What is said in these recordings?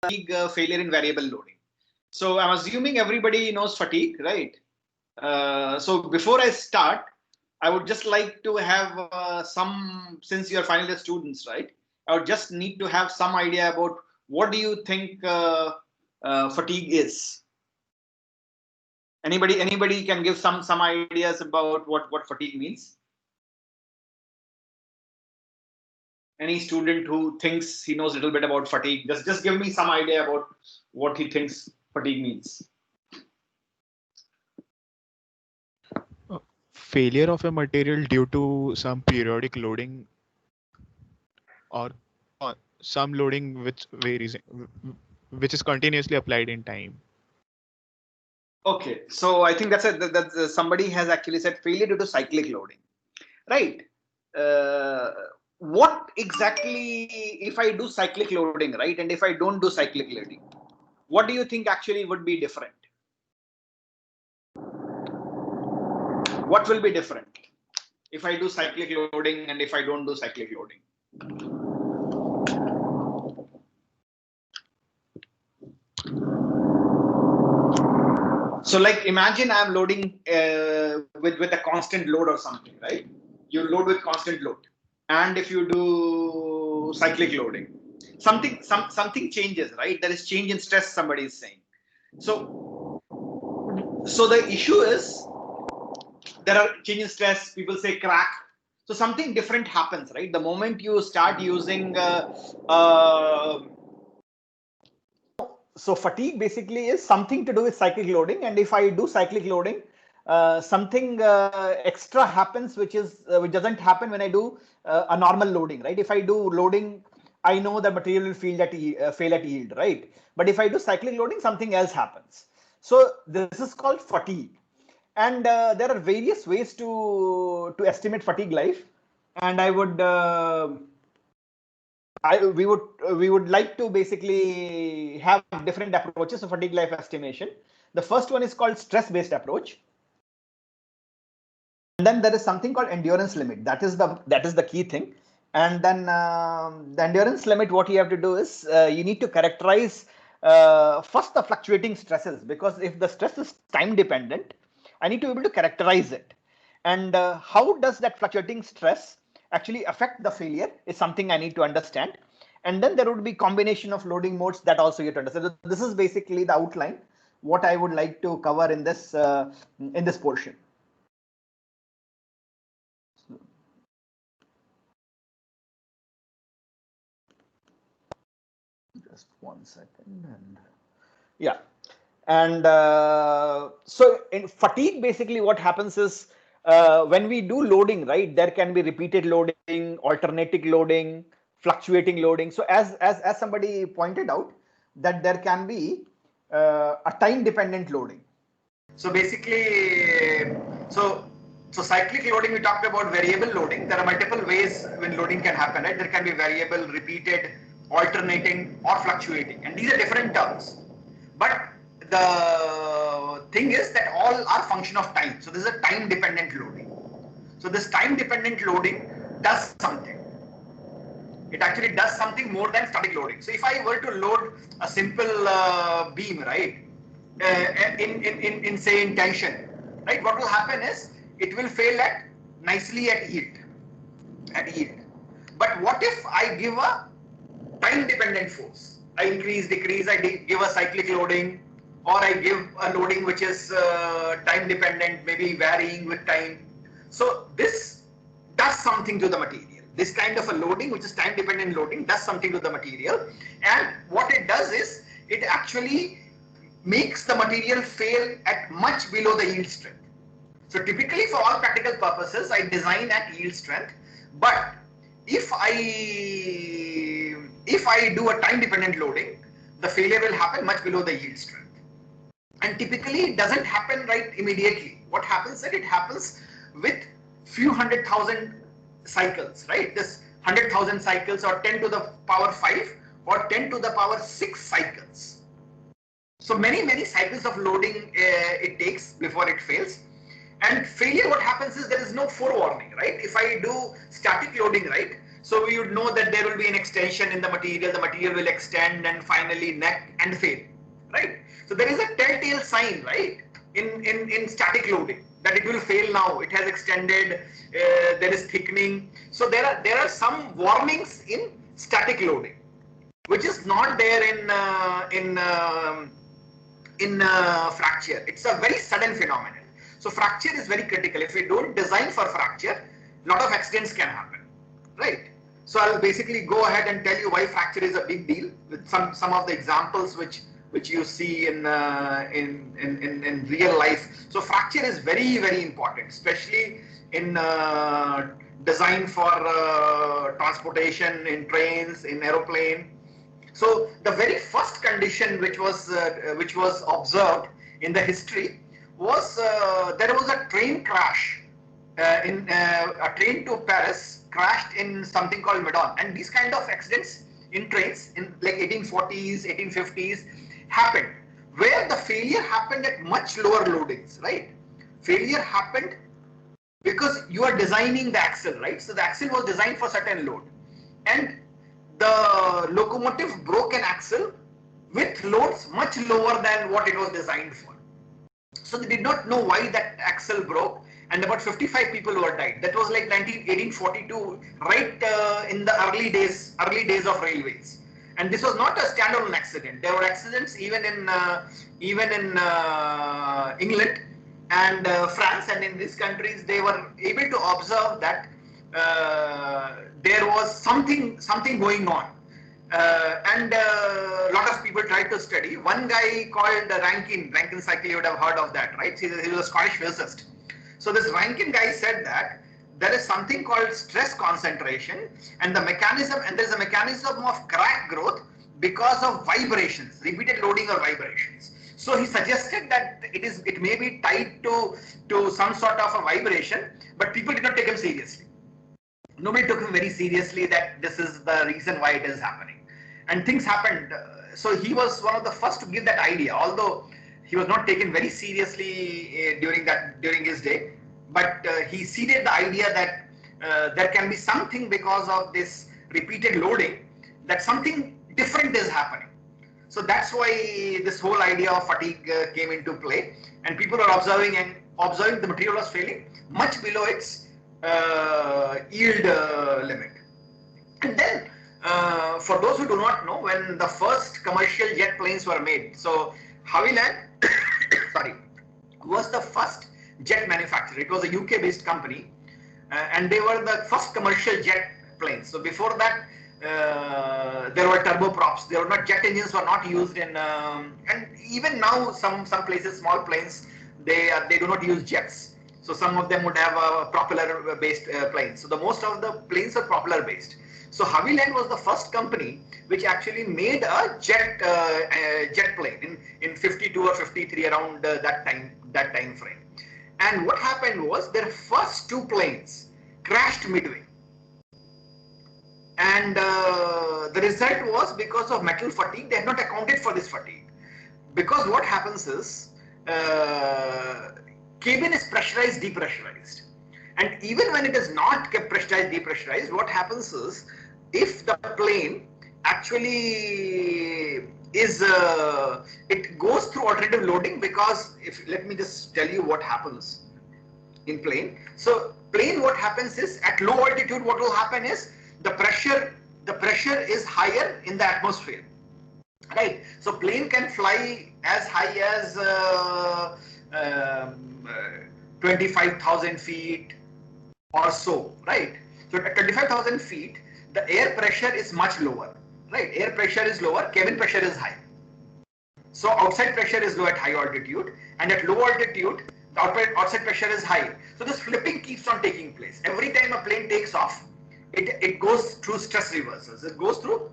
failure in variable loading. So I'm assuming everybody knows fatigue, right? So before I start, I would just like to have since you're final year students, right? I would just need to have some idea about what do you think fatigue is. Anybody can give some ideas about what fatigue means? Any student who thinks he knows a little bit about fatigue, just give me some idea about what he thinks fatigue means. Failure of a material due to some periodic loading or some loading which varies, which is continuously applied in time. Okay, so I think that's somebody has actually said failure due to cyclic loading, right? Uh, what exactly if I do cyclic loading, right? And if I don't do cyclic loading, what do you think actually would be different? What will be different if I do cyclic loading and if I don't do cyclic loading? So like imagine I'm loading with a constant load or something, right? You load with constant load. And if you do cyclic loading, something changes, right? There is change in stress, somebody is saying. So the issue is there are change in stress, people say crack. So something different happens, right? The moment you start using so fatigue basically is something to do with cyclic loading, and if I do cyclic loading, something extra happens which doesn't happen when I do a normal loading, right? If I do loading, I know the material will fail at yield, right? But if I do cyclic loading, something else happens. So this is called fatigue, and there are various ways to estimate fatigue life, and I would. We would like to basically have different approaches of fatigue life estimation. The first one is called stress-based approach, and then there is something called endurance limit. That is the key thing. And then the endurance limit, what you have to do is you need to characterize first the fluctuating stresses, because if the stress is time dependent, I need to be able to characterize it. And how does that fluctuating stress actually affect the failure is something I need to understand. And then there would be combination of loading modes that also you have to understand. So this is basically the outline what I would like to cover in this portion. Just 1 second, and yeah. And so in fatigue, basically what happens is when we do loading, right, there can be repeated loading, alternating loading, fluctuating loading. So as somebody pointed out, that there can be a time dependent loading. So basically, so cyclic loading, we talked about variable loading. There are multiple ways when loading can happen, right? There can be variable, repeated, alternating, or fluctuating, and these are different terms. But the thing is that all are function of time. So this is a time dependent loading. So this time dependent loading does something. It actually does something more than static loading. So if I were to load a simple beam, right, in say in tension, right, what will happen is it will fail nicely at yield. But what if I give a time dependent force? I increase, decrease, I give a cyclic loading, or I give a loading which is time dependent, maybe varying with time. So this does something to the material. This kind of a loading, which is time dependent loading, does something to the material. And what it does is it actually makes the material fail at much below the yield strength. So typically for all practical purposes, I design at yield strength, but if I do a time dependent loading, the failure will happen much below the yield strength. And typically it doesn't happen right immediately. What happens is that it happens with few 100,000 cycles, right? This 100,000 cycles, or 10 to the power 5 or 10 to the power 6 cycles. So many cycles of loading it takes before it fails. And failure, what happens is there is no forewarning, right? If I do static loading, right, So we would know that there will be an extension in the material will extend and finally neck and fail, right? So there is a telltale sign, right, in static loading that it will fail now. It has extended, there is thickening. So there are some warnings in static loading, which is not there in fracture. It's a very sudden phenomenon. So fracture is very critical. If we don't design for fracture, a lot of accidents can happen, right? So I'll basically go ahead and tell you why fracture is a big deal with some of the examples which you see in real life. So fracture is very, very important, especially in design for transportation, in trains, in aeroplane. So the very first condition which was observed in the history was there was a train crash. A train to Paris crashed in something called Meudon, and these kind of accidents in trains in like 1840s, 1850s happened, where the failure happened at much lower loadings, right? Failure happened because you are designing the axle, right? So the axle was designed for certain load, and the locomotive broke an axle with loads much lower than what it was designed for. So they did not know why that axle broke, and about 55 people were died. That was like 1842, right in the early days of railways. And this was not a standalone accident. There were accidents even in England and France, and in these countries they were able to observe that there was something going on. And a lot of people tried to study. One guy called Rankine cycle, you would have heard of that, right? He was a Scottish physicist. So this Rankine guy said that there is something called stress concentration, and there's a mechanism of crack growth because of vibrations, repeated loading or vibrations. So he suggested that it may be tied to some sort of a vibration, but people did not take him seriously. Nobody took him very seriously that this is the reason why it is happening. And things happened. So he was one of the first to give that idea, although he was not taken very seriously during his day. But he seeded the idea that there can be something because of this repeated loading, that something different is happening. So that's why this whole idea of fatigue came into play, and people are observing the material was failing much below its yield limit. And then for those who do not know, when the first commercial jet planes were made, so Havilland was the first jet manufacturer. It was a UK based company, and they were the first commercial jet planes. So before that there were turboprops. There were not, jet engines were not used in, and even now some places, small planes, they do not use jets. So some of them would have a propeller based planes. So the most of the planes are propeller based. So Havilland was the first company which actually made a jet plane in 52 or 53, around that time frame. And what happened was their first two planes crashed midway. And the result was because of metal fatigue. They had not accounted for this fatigue. Because what happens is, cabin is pressurized, depressurized. And even when it is not kept pressurized, depressurized, what happens is, if the plane actually is, it goes through alternative loading, because let me just tell you what happens in plane. So plane, what happens is, at low altitude, what will happen is, the pressure is higher in the atmosphere, right? So plane can fly as high as 25,000 feet or so, right? So at 25,000 feet, the air pressure is much lower, right? Air pressure is lower, cabin pressure is high. So outside pressure is low at high altitude, and at low altitude, the outside pressure is high. So this flipping keeps on taking place. Every time a plane takes off, it goes through stress reversals. It goes through,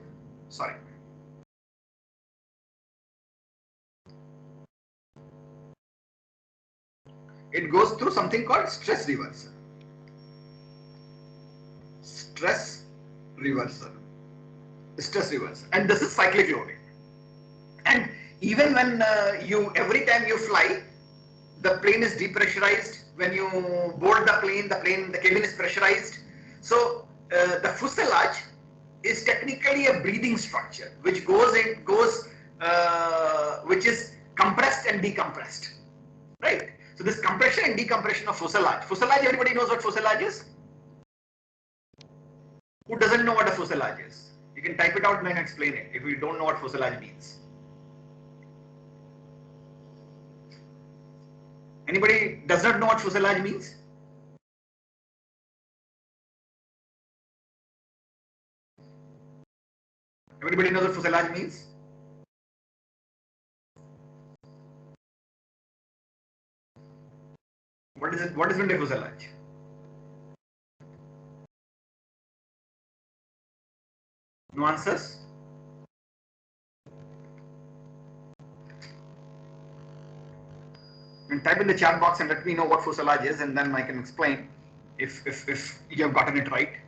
it goes through something called stress reversal. Stress reversal. And this is cyclic loading. And even when every time you fly, the plane is depressurized. When you board the plane, the cabin is pressurized. So the fuselage is technically a breathing structure which which is compressed and decompressed, right? So this compression and decompression of fuselage. Fuselage, everybody knows what fuselage is? Who doesn't know what a fuselage is? You can type it out and then explain it if you don't know what fuselage means. Anybody does not know what fuselage means? Everybody knows what fuselage means? What is it? What is meant by fuselage? No answers? And type in the chat box and let me know what fuselage is, and then I can explain if you have gotten it right.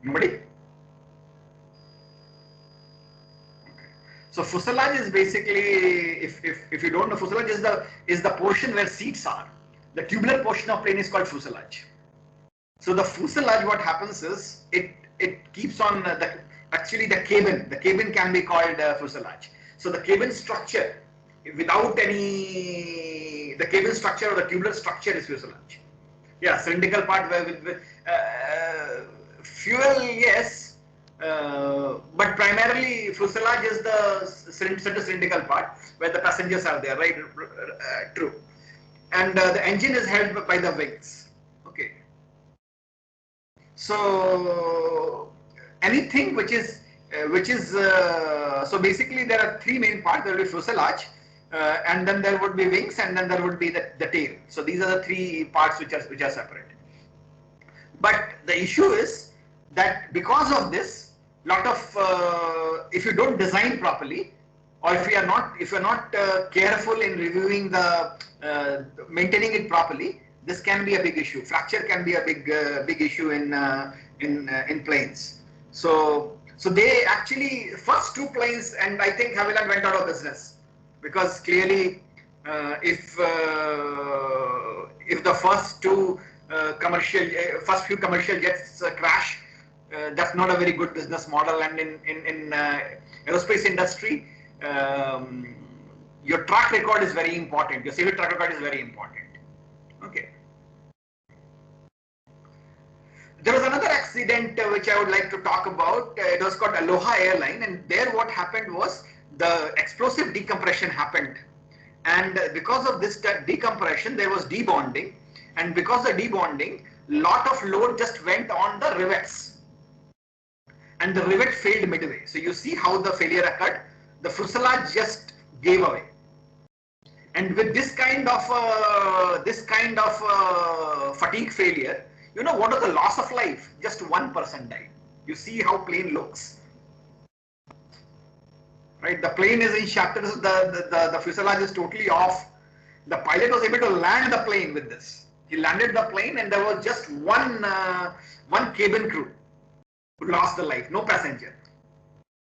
Nobody? So fuselage is basically, if you don't know, fuselage is the portion where seats are. The tubular portion of plane is called fuselage. So the fuselage, what happens is it keeps on actually the cabin can be called fuselage. So the cabin structure, without any, the cabin structure or the tubular structure is fuselage. Yeah, cylindrical part with fuel, yes, but primarily fuselage is the cylindrical part where the passengers are there, right? True. And the engine is held by the wings. Okay. So anything which is so basically there are three main parts. There will be fuselage, and then there would be wings, and then there would be the tail. So these are the three parts which are separate. But the issue is that because of this, lot of if you don't design properly, or if you are not careful in reviewing the maintaining it properly, this can be a big issue. Fracture can be a big issue in planes. So they actually first two planes, and I think Havilland went out of business because clearly if the first two first few commercial jets crash, that's not a very good business model. And in aerospace industry, your track record is very important. Your safety track record is very important. Okay. There was another accident which I would like to talk about. It was called Aloha Airline, and there what happened was the explosive decompression happened, and because of this decompression there was debonding, and because of debonding, lot of load just went on the rivets, and the rivet failed midway. So you see how the failure occurred. The fuselage just gave away, and with this kind of fatigue failure, you know what was the loss of life? Just one person died. You see how plane looks, right? The plane is in shatters. The fuselage is totally off. The pilot was able to land the plane with this. He landed the plane, and there was just one cabin crew who lost the life. No passenger.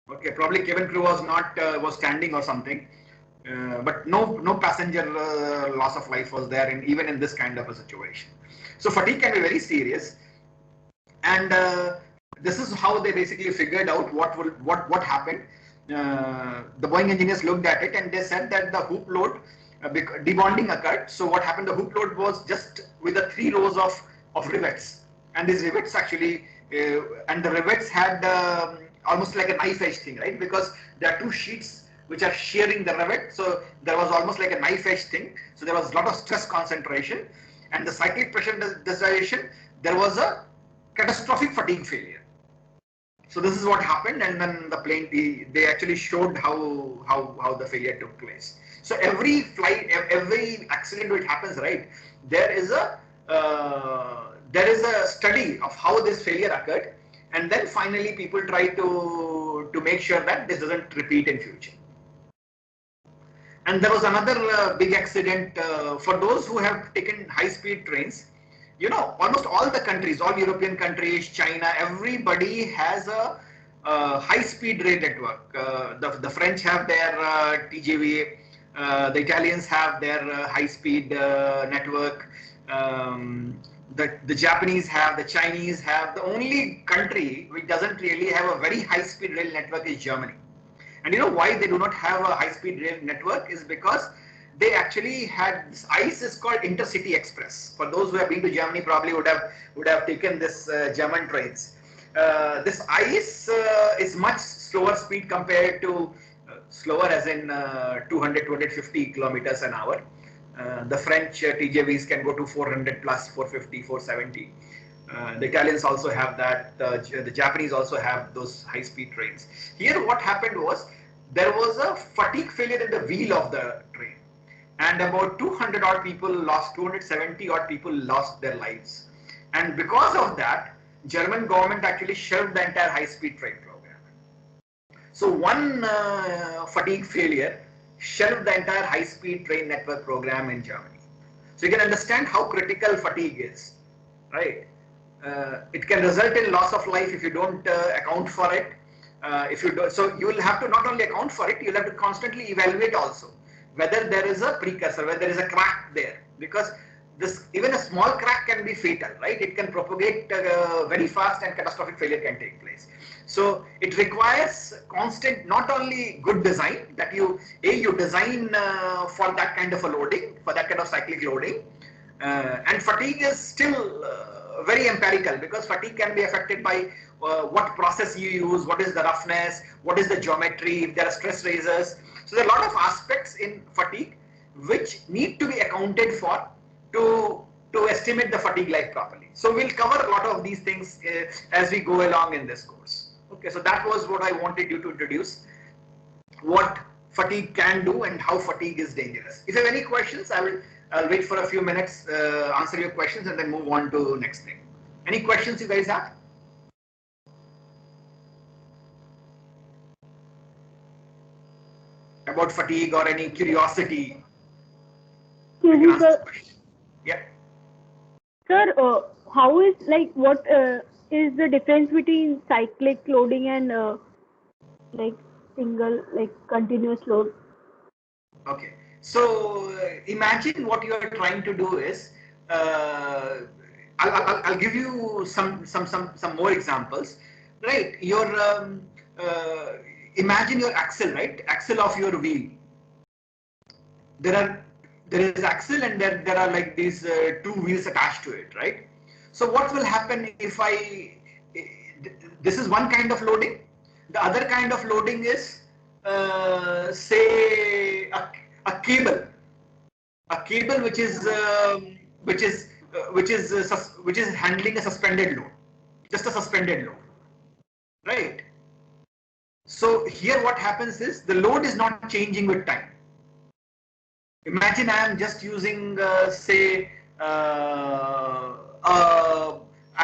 Okay, probably cabin crew was not was standing or something, but no passenger loss of life was there, even in this kind of a situation. So fatigue can be very serious, and this is how they basically figured out what happened. The Boeing engineers looked at it and they said that the hoop load debonding occurred. So what happened? The hoop load was just with the 3 rows of rivets, and these rivets actually and the rivets had almost like a knife edge thing, right? Because there are 2 sheets which are shearing the rivet, so there was almost like a knife edge thing. So there was a lot of stress concentration. And the cyclic pressure dissociation, there was a catastrophic fatigue failure. So this is what happened, and then the plane, they actually showed how the failure took place. So every flight, every accident which happens, right, there is a study of how this failure occurred, and then finally people try to make sure that this doesn't repeat in future. And there was another big accident for those who have taken high-speed trains. You know, almost all the countries, all European countries, China, everybody has a high-speed rail network. The French have their TGV, the Italians have their high-speed network. The Japanese have, the Chinese have. The only country which doesn't really have a very high-speed rail network is Germany. And you know why they do not have a high-speed rail network is because they actually had this ICE is called Intercity Express. For those who have been to Germany, probably would have taken this German trains. This ICE is much slower speed compared to slower as in 200, 250 kilometers an hour. The French TGVs can go to 400 plus, 450, 470. The Italians also have that. The Japanese also have those high-speed trains. Here, what happened was there was a fatigue failure in the wheel of the train, and about 200 odd people lost, 270 odd people lost their lives. And because of that, German government actually shelved the entire high-speed train program. So one fatigue failure shelved the entire high-speed train network program in Germany. So you can understand how critical fatigue is, right? It can result in loss of life if you don't account for it. If you do, so you will have to not only account for it, you'll have to constantly evaluate also whether there is a precursor, whether there is a crack there, because this even a small crack can be fatal, right? It can propagate very fast and catastrophic failure can take place. So it requires constant, not only good design, that you design for that kind of a loading, for that kind of cyclic loading, and fatigue is still very empirical, because fatigue can be affected by what process you use, what is the roughness, what is the geometry, if there are stress raisers. So there are a lot of aspects in fatigue which need to be accounted for to estimate the fatigue life properly. So we'll cover a lot of these things as we go along in this course. Okay, so that was what I wanted you to introduce, what fatigue can do and how fatigue is dangerous. If you have any questions, I'll wait for a few minutes, answer your questions, and then move on to next thing. Any questions you guys have? About fatigue or any curiosity? I can answer the question. Yeah. Sir, how is what is the difference between cyclic loading and single continuous load? Okay. So imagine what you are trying to do is, I'll give you some more examples, right? Imagine your axle, right? Axle of your wheel. There is axle and there are like these two wheels attached to it, right? So what will happen if this is one kind of loading. The other kind of loading is say a cable which is handling a suspended load, just a suspended load, right? So here what happens is the load is not changing with time. Imagine I am just using say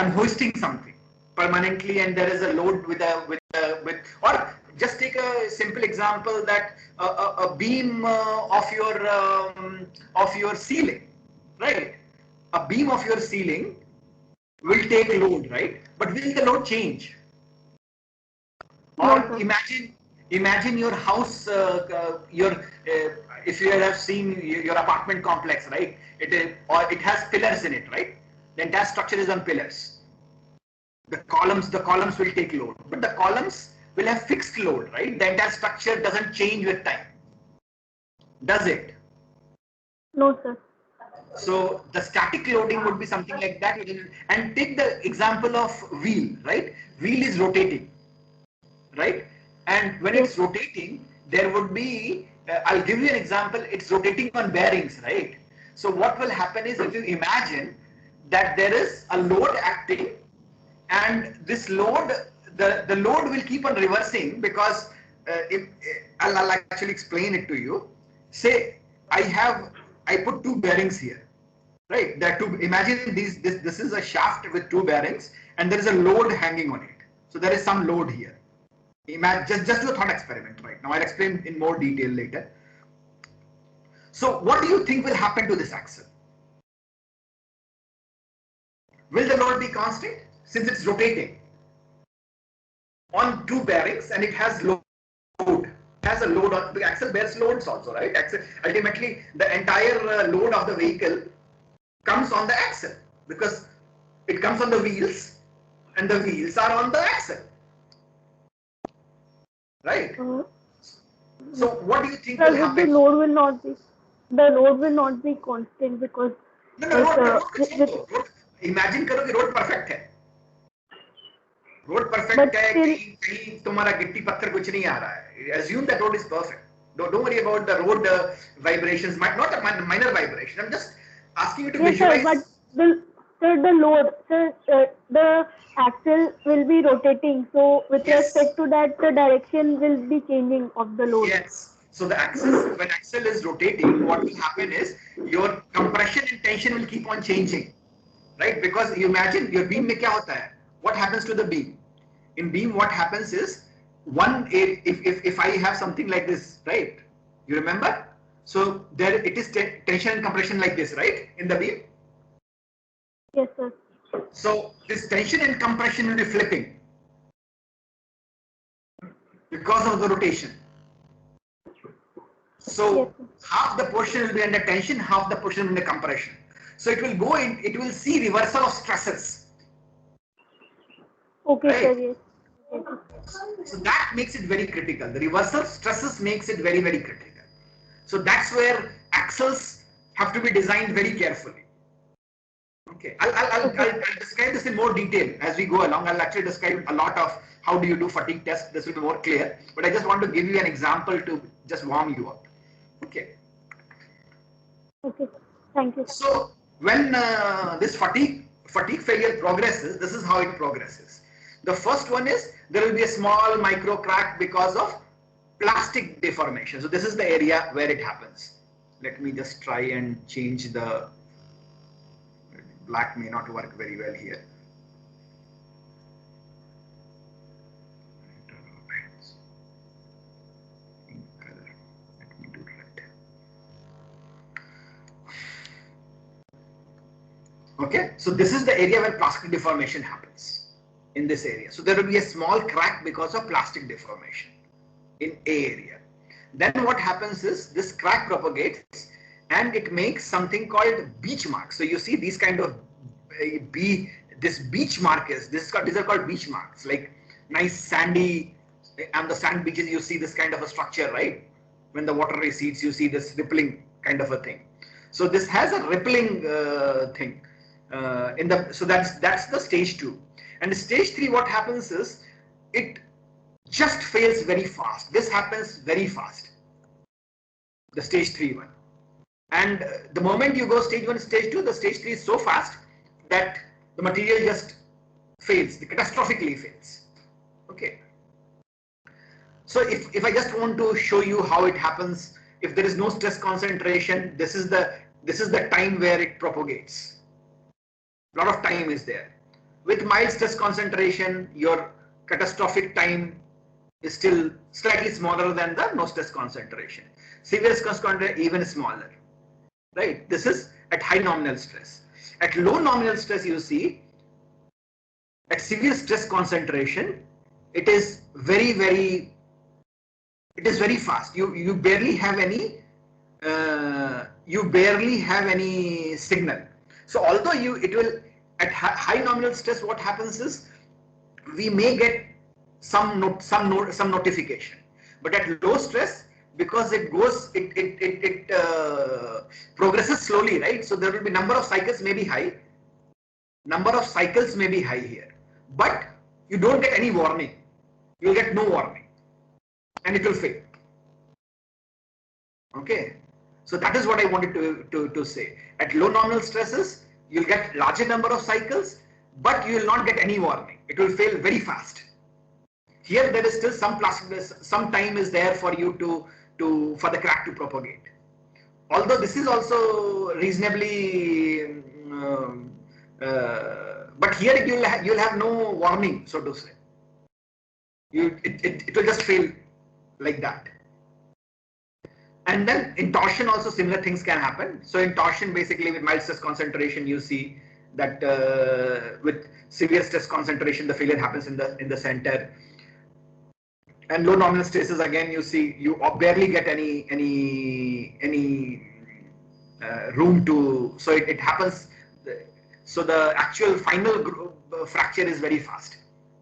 I'm hoisting something permanently, and there is a load or just take a simple example that a beam of your ceiling, right? A beam of your ceiling will take load, right? But will the load change? Or imagine your house, if you have seen your apartment complex, right? It has pillars in it, right? The entire structure is on pillars. The columns will take load, but the columns will have fixed load, right? The entire structure doesn't change with time, does it? No, sir. So the static loading would be something like that. And take the example of wheel, right? Wheel is rotating, right? And when it's rotating, there would be, I'll give you an example, it's rotating on bearings, right? So what will happen is, if you imagine that there is a load acting, and this load, the load will keep on reversing, because I'll actually explain it to you. Say I put two bearings here, right? Imagine this is a shaft with two bearings, and there is a load hanging on it. So there is some load here. Imagine, just do a thought experiment right now. I'll explain in more detail later. So what do you think will happen to this axle? Will the load be constant since it's rotating on two bearings and it has load? It has a load on the axle, bears loads also, right? Ultimately, the entire load of the vehicle comes on the axle because it comes on the wheels and the wheels are on the axle. Right? So what do you think will happen? The load will not be constant because No, road imagine करो कि road perfect है. Road perfect है, कहीं तुम्हारा गिट्टी पत्थर कुछ नहीं आ रहा है. Assume that road is perfect. Don't worry about the road vibrations. Not a minor vibration. I'm just asking you to visualize. Sir, but the load, the axle will be rotating. So with respect to that, the direction will be changing of the load. Yes. So the axis, when axle is rotating, what will happen is your compression and tension will keep on changing, right? Because you imagine your beam में क्या होता है? What happens to the beam? In beam, what happens is if I have something like this, right? You remember? So there it is tension and compression like this, right? In the beam. Yes, sir. So this tension and compression will be flipping because of the rotation. So half the portion will be under tension, half the portion under compression. So it will go in, it will see reversal of stresses. Okay, right? sir, yes. So that makes it very critical. The reversal stresses makes it very, very critical. So that's where axles have to be designed very carefully. Okay, I'll describe this in more detail as we go along. I'll actually describe a lot of how do you do fatigue test. This will be more clear, but I just want to give you an example to just warm you up. Okay. Okay, thank you. So when this fatigue failure progresses, this is how it progresses. The first one is there will be a small micro crack because of plastic deformation. So this is the area where it happens. Let me just try and change the black may not work very well here. Let me do red. Okay, so this is the area where plastic deformation happens in this area. So there will be a small crack because of plastic deformation in A area. Then what happens is this crack propagates and it makes something called beach marks. So you see these kind of this beach markers. These are called beach marks, like nice sandy, and the sand beaches you see this kind of a structure, right? When the water recedes, you see this rippling kind of a thing. So this has a rippling thing so that's the stage 2. And stage 3, what happens is it just fails very fast. This happens very fast. The stage 3 one. And the moment you go stage 1, stage 2, the stage 3 is so fast that the material just fails, catastrophically fails. Okay. So if I just want to show you how it happens, if there is no stress concentration, this is the time where it propagates. A lot of time is there. With mild stress concentration, your catastrophic time is still slightly smaller than the no stress concentration. Severe stress concentration even smaller. Right? This is at high nominal stress. At low nominal stress, you see, at severe stress concentration, it is very fast. You barely have any signal. So although it will at high nominal stress, what happens is we may get some notification, but at low stress, because it progresses slowly, right? So there will be number of cycles may be high. Number of cycles may be high here, but you don't get any warning. You'll get no warning, and it will fail. Okay. So that is what I wanted to say. At low nominal stresses, you'll get larger number of cycles, but you will not get any warning. It will fail very fast. Here there is still some time is there for you for the crack to propagate. Although this is also reasonably, but here you'll have no warning, so to say. It will just fail like that. And then in torsion also similar things can happen. So in torsion, basically with mild stress concentration, you see that with severe stress concentration, the failure happens in the center. And low nominal stresses, again, you see you barely get any room to, so it happens, so the actual final fracture is very fast,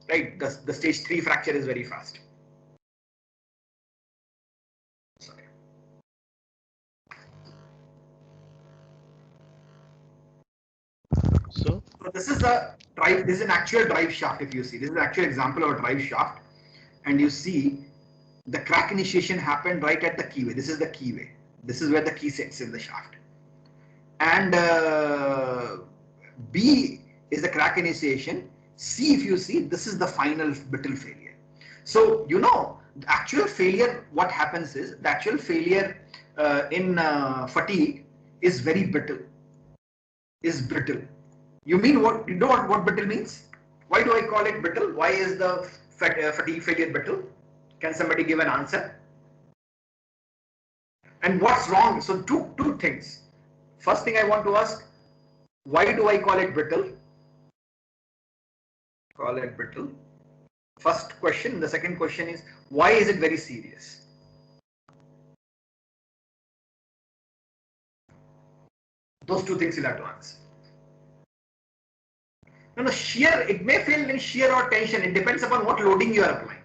right? The stage 3 fracture is very fast. Sorry. So This is a drive, this is an actual drive shaft. If you see, this is an actual example of a drive shaft, and you see the crack initiation happened right at the keyway. This is the keyway. This is where the key sits in the shaft. And B is the crack initiation. C, if you see, this is the final brittle failure. So, you know, the actual failure, what happens is, the actual failure in fatigue is very brittle, is brittle. You mean what, you know what brittle means? Why do I call it brittle? Why is the fatigue failure brittle? Can somebody give an answer? And what's wrong? So two things. First thing I want to ask, why do I call it brittle? Call it brittle. First question. The second question is, why is it very serious? Those two things you'll have to answer. No, shear, it may fail in shear or tension. It depends upon what loading you are applying.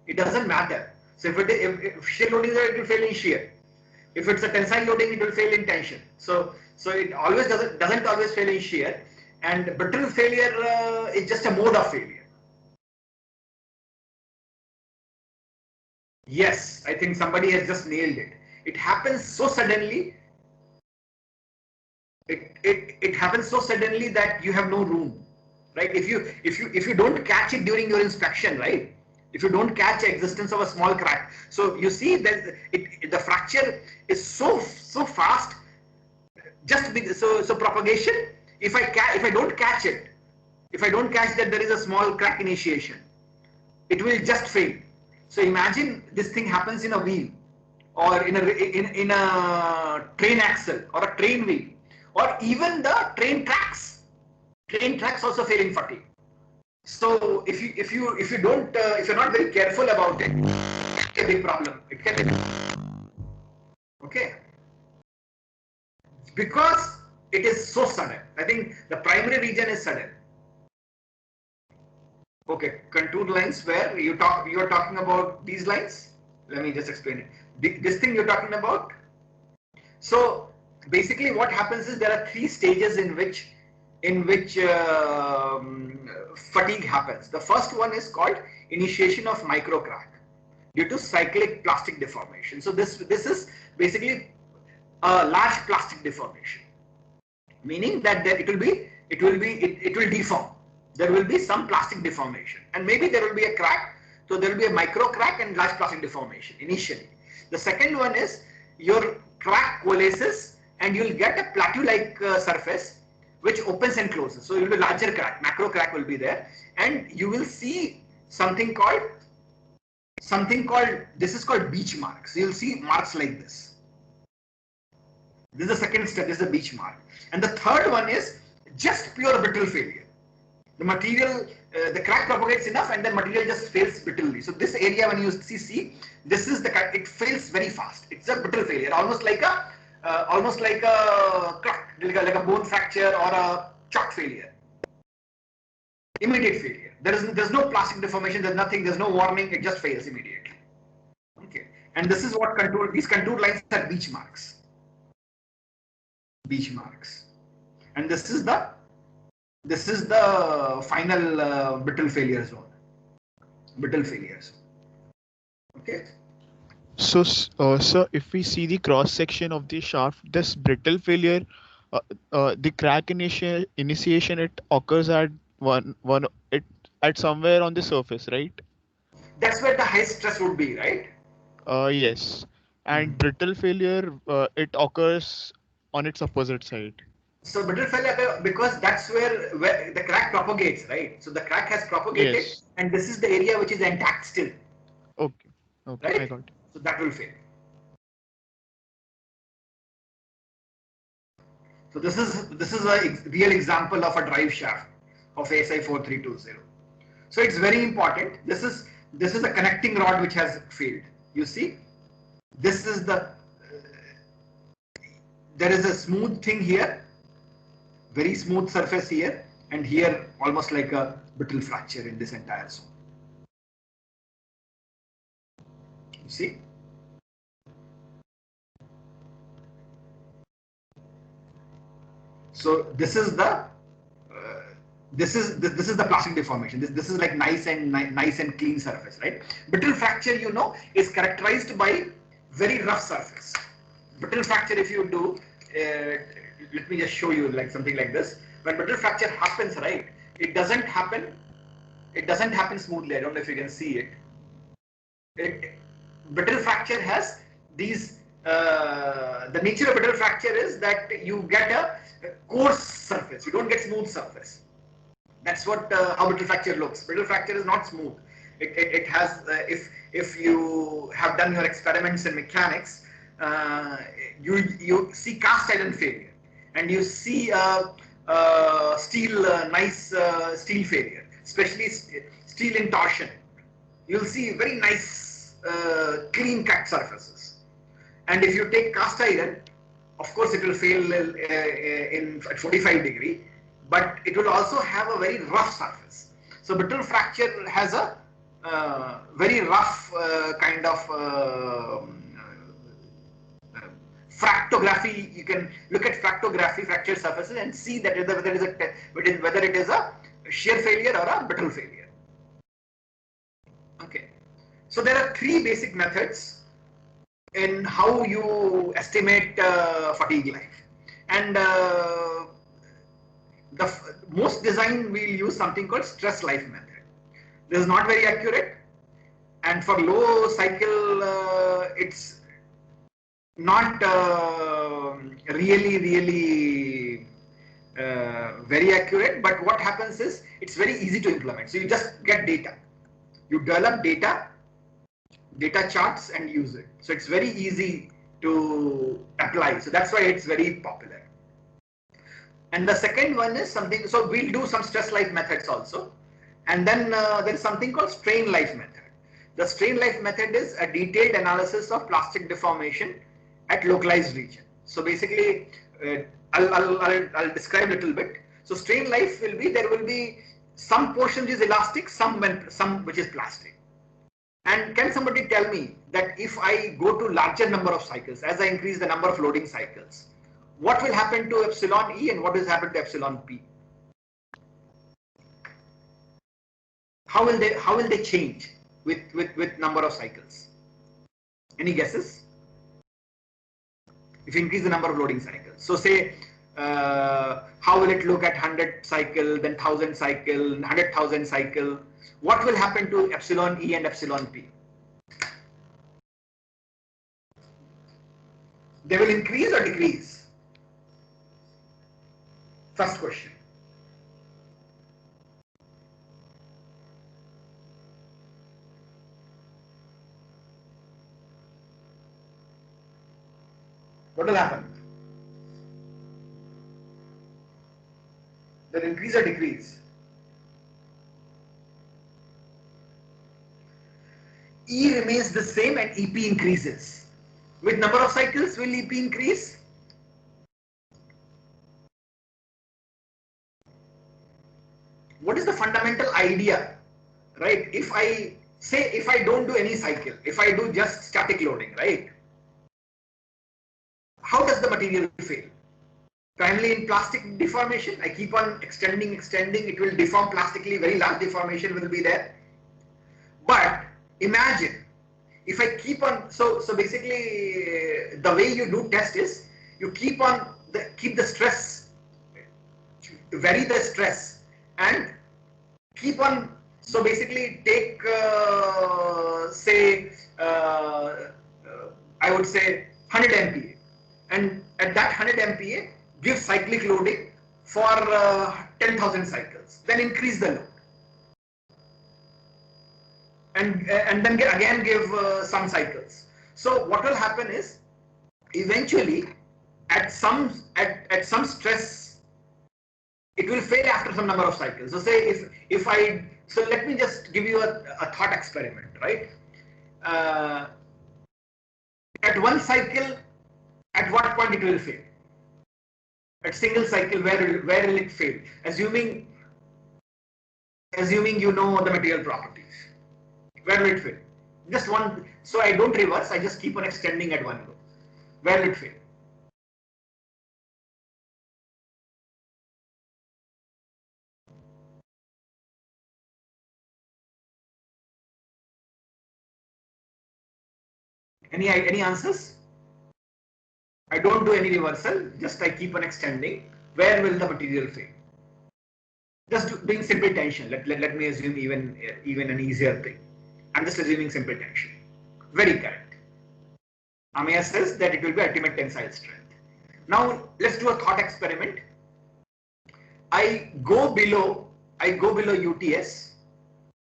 It doesn't matter. So if shear loading is there, it will fail in shear. If it's a tensile loading, it will fail in tension. So it always doesn't always fail in shear. And brittle failure is just a mode of failure. Yes, I think somebody has just nailed it. It happens so suddenly. It happens so suddenly that you have no room, right? If you don't catch it during your inspection, right? If you don't catch the existence of a small crack, so you see that the fracture is so fast. So propagation. If I don't catch it, if I don't catch that there is a small crack initiation, it will just fail. So imagine this thing happens in a wheel, or in a train axle, or a train wheel, or even the train tracks. Train tracks also fail in fatigue. So if you're not very careful about it, it can be a big problem. It can be. Okay. Because it is so sudden. I think the primary region is sudden. Okay, contour lines where you are talking about these lines. Let me just explain it. This thing you're talking about. So basically, what happens is there are 3 stages in which fatigue happens. The first one is called initiation of micro crack due to cyclic plastic deformation. So this is basically a large plastic deformation, meaning that it will deform. There will be some plastic deformation, and maybe there will be a crack. So there will be a micro crack and large plastic deformation initially. The second one is your crack coalesces and you'll get a plateau-like surface which opens and closes. So you'll be larger crack, macro crack will be there, and you will see something called, this is called beach marks. So you'll see marks like this. This is the second step, this is the beach mark. And the third one is just pure brittle failure. The material, the crack propagates enough and then material just fails brittly. So this area, when you see, this is it fails very fast. It's a brittle failure, almost like a crack, like a bone fracture or a chalk failure. Immediate failure. There's no plastic deformation. There's nothing. There's no warning. It just fails immediately. Okay. And this is what these contour lines are beach marks. Beach marks. And this is the final brittle failure zone. Brittle failure zone. Okay. So, sir, if we see the cross section of the shaft, this brittle failure, the crack initiation, it occurs at at somewhere on the surface, right? That's where the high stress would be, right? Yes. And brittle failure, it occurs on its opposite side. So brittle failure, because that's where the crack propagates, right? So the crack has propagated, Yes. and this is the area which is intact still. Okay. Right? I got it. So that will fail. So this is a real example of a drive shaft of ASI 4320. So it's very important. This is a connecting rod which has failed. You see, this is the there is a smooth thing here, very smooth surface here, and here almost like a brittle fracture in this entire zone. You see? So this is the this is the plastic deformation. This is like nice and clean surface, right? Brittle fracture, you know, is characterized by very rough surface. Brittle fracture, if you do, let me just show you like something like this. When brittle fracture happens, right, it doesn't happen smoothly. I don't know if you can see it. Brittle fracture has these. The nature of brittle fracture is that you get a coarse surface. You don't get smooth surface. That's what how brittle fracture looks. Brittle fracture is not smooth. It has if you have done your experiments in mechanics, you see cast iron failure, and you see steel nice steel failure, especially steel in torsion. You'll see very nice clean cut surfaces. And if you take cast iron, of course it will fail at 45 degree, but it will also have a very rough surface. So brittle fracture has a very rough kind of fractography. You can look at fractography, fractured surfaces, and see that whether it is a shear failure or a brittle failure. Okay, so there are three basic methods in how you estimate fatigue life, and most design will use something called stress life method. This is not very accurate, and for low cycle it's not really very accurate. But what happens is it's very easy to implement. So you just get data, you develop data charts and use it. So it's very easy to apply. So that's why it's very popular. And the second one is something, so we'll do some stress life methods also. And then there's something called strain life method. The strain life method is a detailed analysis of plastic deformation at localized region. So basically, I'll describe a little bit. So strain life will be, there will be some portion which is elastic, some which is plastic. And can somebody tell me that if I go to larger number of cycles, as I increase the number of loading cycles, what will happen to epsilon E and what will happen to epsilon P? How will they change with number of cycles? Any guesses? If you increase the number of loading cycles, so say how will it look at 100 cycle, then 1000 cycle, 100,000 cycle? What will happen to epsilon E and epsilon P? They will increase or decrease? First question. What will happen? They'll increase or decrease? E remains the same and EP increases. With number of cycles, will EP increase? What is the fundamental idea, right? If I don't do any cycle, if I do just static loading, right? How does the material fail? Primarily in plastic deformation. I keep on extending, it will deform plastically, very large deformation will be there. But imagine if I keep on, so basically the way you do test is you keep the stress, vary the stress, and keep on, so basically take say I would say 100 MPa, and at that 100 MPa give cyclic loading for 10,000 cycles, then increase the load, and then again give some cycles. So what will happen is eventually at some stress it will fail after some number of cycles. So say so let me just give you a thought experiment, right? At one cycle, at what point it will fail? At single cycle, where will it fail? Assuming you know the material properties. Where will it fail? Just one. So I don't reverse. I just keep on extending at one go. Where will it fail? Any answers? I don't do any reversal. Just I keep on extending. Where will the material fail? Just doing simple tension. Let me assume even an easier thing. I'm just assuming simple tension. Very correct. Amaya says that it will be ultimate tensile strength. Now let's do a thought experiment. I go below UTS,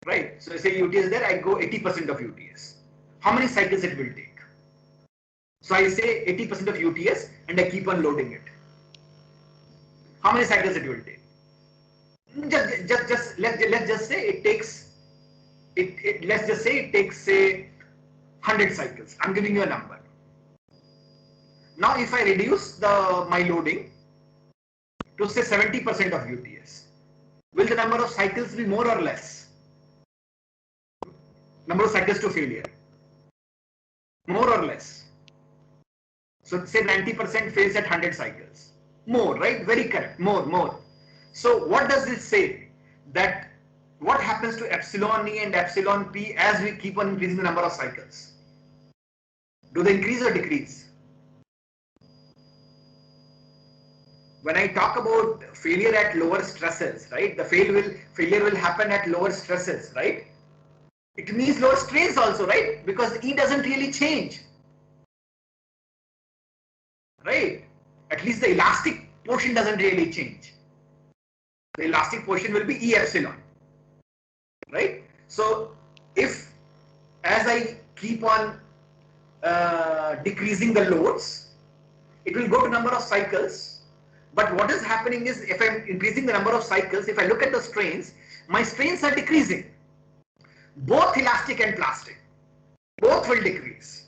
right? So I say UTS there, I go 80% of UTS. How many cycles it will take? So I say 80% of UTS and I keep on loading it. How many cycles it will take? Let's just say it takes let's just say it takes say 100 cycles. I'm giving you a number. Now if I reduce my loading to say 70% of UTS, will the number of cycles be more or less? Number of cycles to failure. More or less. So say 90% fails at 100 cycles. More, right? Very correct. More. So what does this say? That what happens to epsilon E and epsilon P as we keep on increasing the number of cycles? Do they increase or decrease? When I talk about failure at lower stresses, right? The failure will happen at lower stresses, right? It means lower strains also, right? Because E doesn't really change, right? At least the elastic portion doesn't really change. The elastic portion will be E epsilon, right? So if as I keep on decreasing the loads, it will go to number of cycles. But what is happening is if I'm increasing the number of cycles, if I look at the strains, my strains are decreasing. Both elastic and plastic, both will decrease.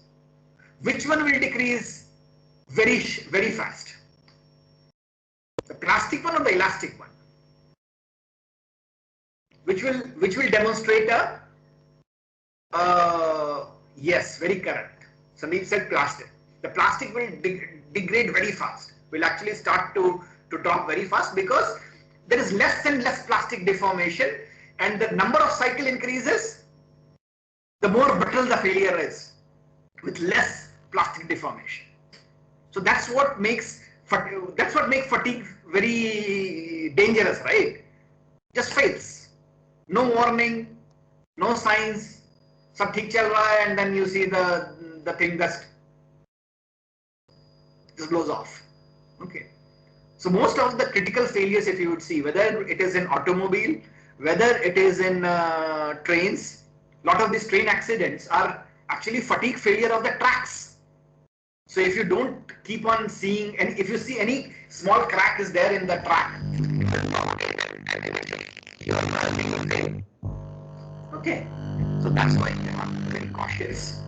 Which one will decrease very fast? The plastic one or the elastic one? Which will demonstrate a yes, very correct. Sandeep said plastic. The plastic will degrade very fast. Will actually start to drop very fast because there is less and less plastic deformation, and the number of cycle increases, the more brittle the failure is with less plastic deformation. So that's what makes fatigue very dangerous, right? Just fails. No warning, no signs, sab theek chal raha hai, and then you see the thing just blows off. Okay. So most of the critical failures, if you would see, whether it is in automobile, whether it is in trains, lot of these train accidents are actually fatigue failure of the tracks. So if you don't keep on seeing, and if you see any small crack is there in the track, okay. So that's why you have to be very cautious.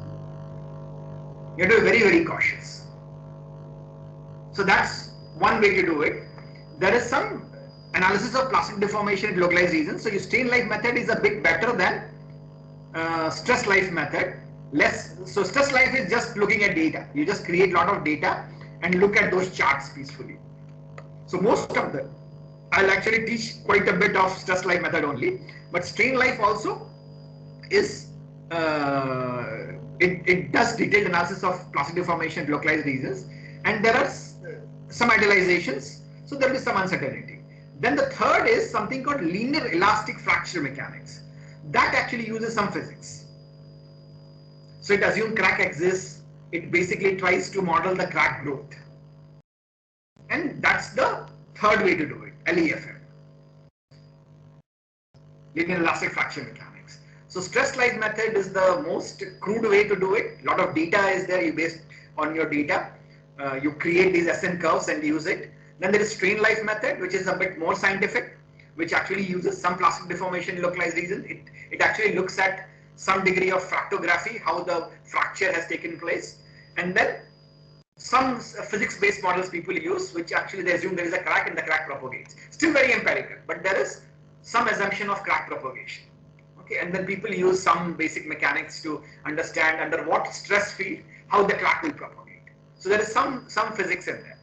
You have to be very, very cautious. So that's one way to do it. There is some analysis of plastic deformation at localized regions. So your strain life method is a bit better than stress life method. So stress life is just looking at data. You just create a lot of data and look at those charts peacefully. So most of them, I'll actually teach quite a bit of stress life method only, but strain life also is it does detailed analysis of plastic deformation at localized regions, and there are some idealizations, so there will be some uncertainty. Then the third is something called linear elastic fracture mechanics. That actually uses some physics. So it assumes crack exists. It basically tries to model the crack growth. And that's the third way to do it, LEFM. Linear elastic fracture mechanics. So stress life method is the most crude way to do it. A lot of data is there. You based on your data. You create these SN curves and use it. Then there is strain life method, which is a bit more scientific, which actually uses some plastic deformation in localized regions. It actually looks at some degree of fractography, how the fracture has taken place. And then some physics-based models people use, which actually they assume there is a crack and the crack propagates. Still very empirical, but there is some assumption of crack propagation. Okay, and then people use some basic mechanics to understand under what stress field how the crack will propagate. So there is some physics in there.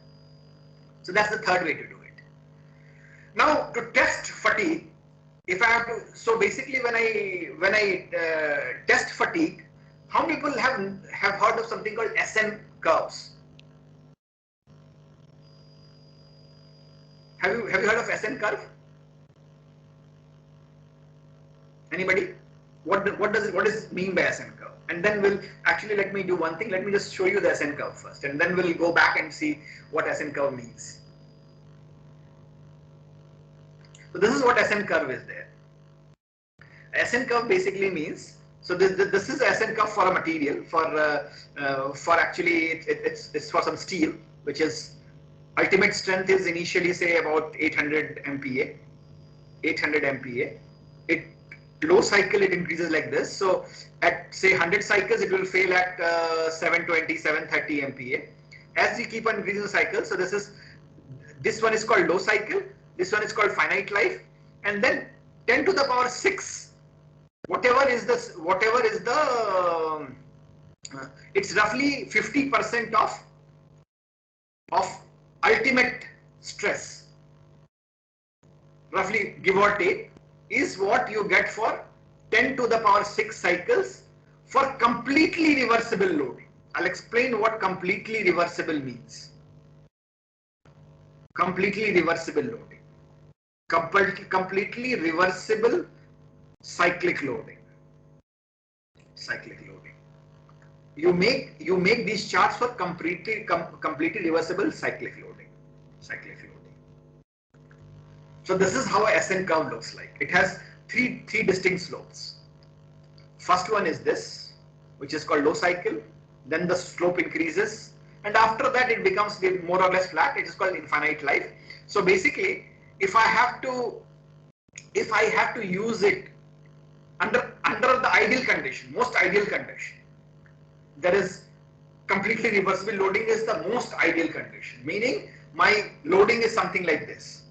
So that's the third way to do it. Now to test fatigue, if I have to, so basically when I test fatigue, how many people have heard of something called SN curves? Have you heard of SN curve? Anybody? What does it mean by SN curve? And then we'll actually, let me do one thing. Let me just show you the SN curve first, and then we'll go back and see what SN curve means. So this is what SN curve is there. SN curve basically means, so this is SN curve for a material, for actually it's for some steel, which is ultimate strength is initially say about 800 MPa. 800 MPa. Low cycle it increases like this. So at say 100 cycles it will fail at 720, 730 MPa. As we keep on increasing the cycle, so this one is called low cycle. This one is called finite life, and then 10 to the power 6, whatever is the it's roughly 50% of ultimate stress, roughly give or take, is what you get for 10 to the power 6 cycles for completely reversible loading. I'll explain what completely reversible means. Completely reversible loading. Completely reversible cyclic loading. Cyclic loading. You make these charts for completely reversible cyclic loading. Cyclic loading. So this is how a SN curve looks like. It has three distinct slopes. First one is this, which is called low cycle. Then the slope increases, and after that it becomes more or less flat. It is called infinite life. So basically, if I have to use it under the ideal condition, most ideal condition, there is completely reversible loading is the most ideal condition, meaning my loading is something like this,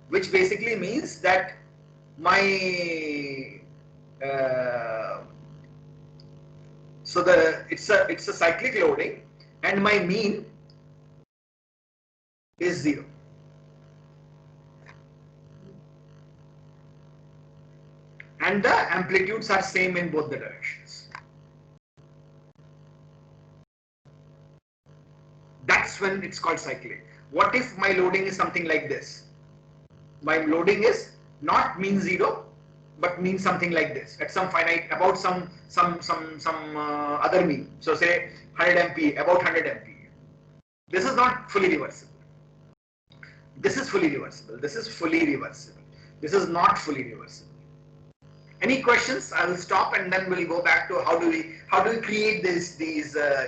which basically means that my it's a cyclic loading, and my mean is 0. And the amplitudes are same in both the directions. That's when it's called cyclic. What if my loading is something like this? My loading is not mean 0, but mean something like this at some finite, about some other mean. So say 100 MPa, about 100 MPa. This is not fully reversible. This is fully reversible. This is fully reversible. This is not fully reversible. Any questions? I will stop and then we'll go back to how do we create these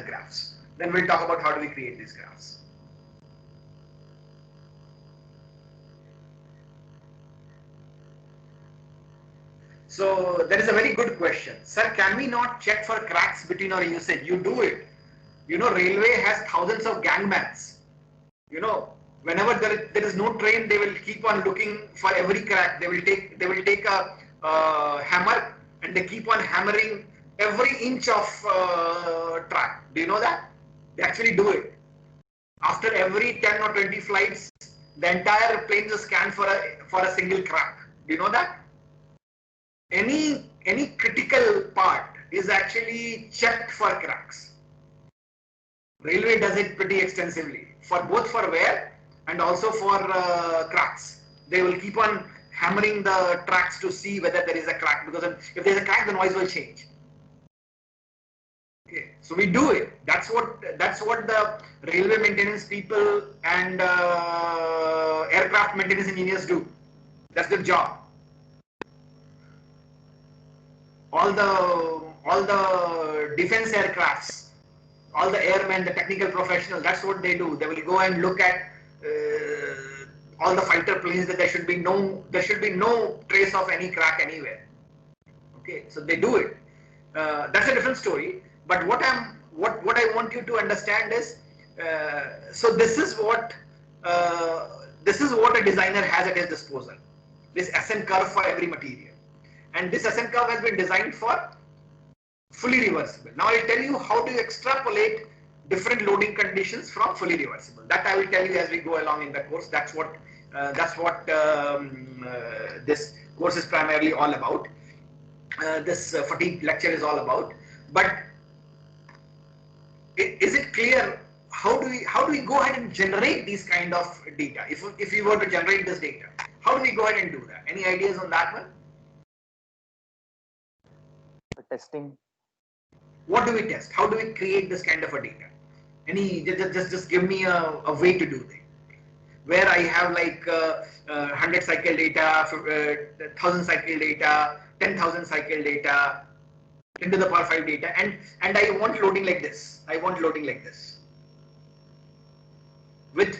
graphs. Then we'll talk about how do we create these graphs. So that is a very good question. Sir, can we not check for cracks between our usage? You do it. You know, railway has thousands of gangmans. You know, whenever there is no train, they will keep on looking for every crack. They will take a hammer and they keep on hammering every inch of track. Do you know that? They actually do it. After every 10 or 20 flights, the entire plane is scanned for a single crack. Do you know that? Any critical part is actually checked for cracks. Railway does it pretty extensively for both for wear and also for cracks. They will keep on hammering the tracks to see whether there is a crack, because if there is a crack, the noise will change. Okay, so we do it. That's what the railway maintenance people and aircraft maintenance engineers do. That's their job. All the defense aircrafts, all the airmen, the technical professionals, that's what they do. They will go and look at all the fighter planes, that there should be no trace of any crack anywhere. Okay, so they do it. That's a different story. But what I want you to understand is, so this is what a designer has at his disposal. This SN curve for every material, and this SN curve has been designed for fully reversible. Now I'll tell you how to extrapolate different loading conditions from fully reversible. That I will tell you as we go along in the course. That's what this course is primarily all about. This fatigue lecture is all about. But is it clear how do we go ahead and generate these kind of data? If we were to generate this data, how do we go ahead and do that? Any ideas on that one? Testing. What do we test? How do we create this kind of a data? Just give me a way to do that. Where I have like 100 cycle data, 1000 cycle data, 10,000 cycle data, 10 to the power 5 data, and I want loading like this. I want loading like this. With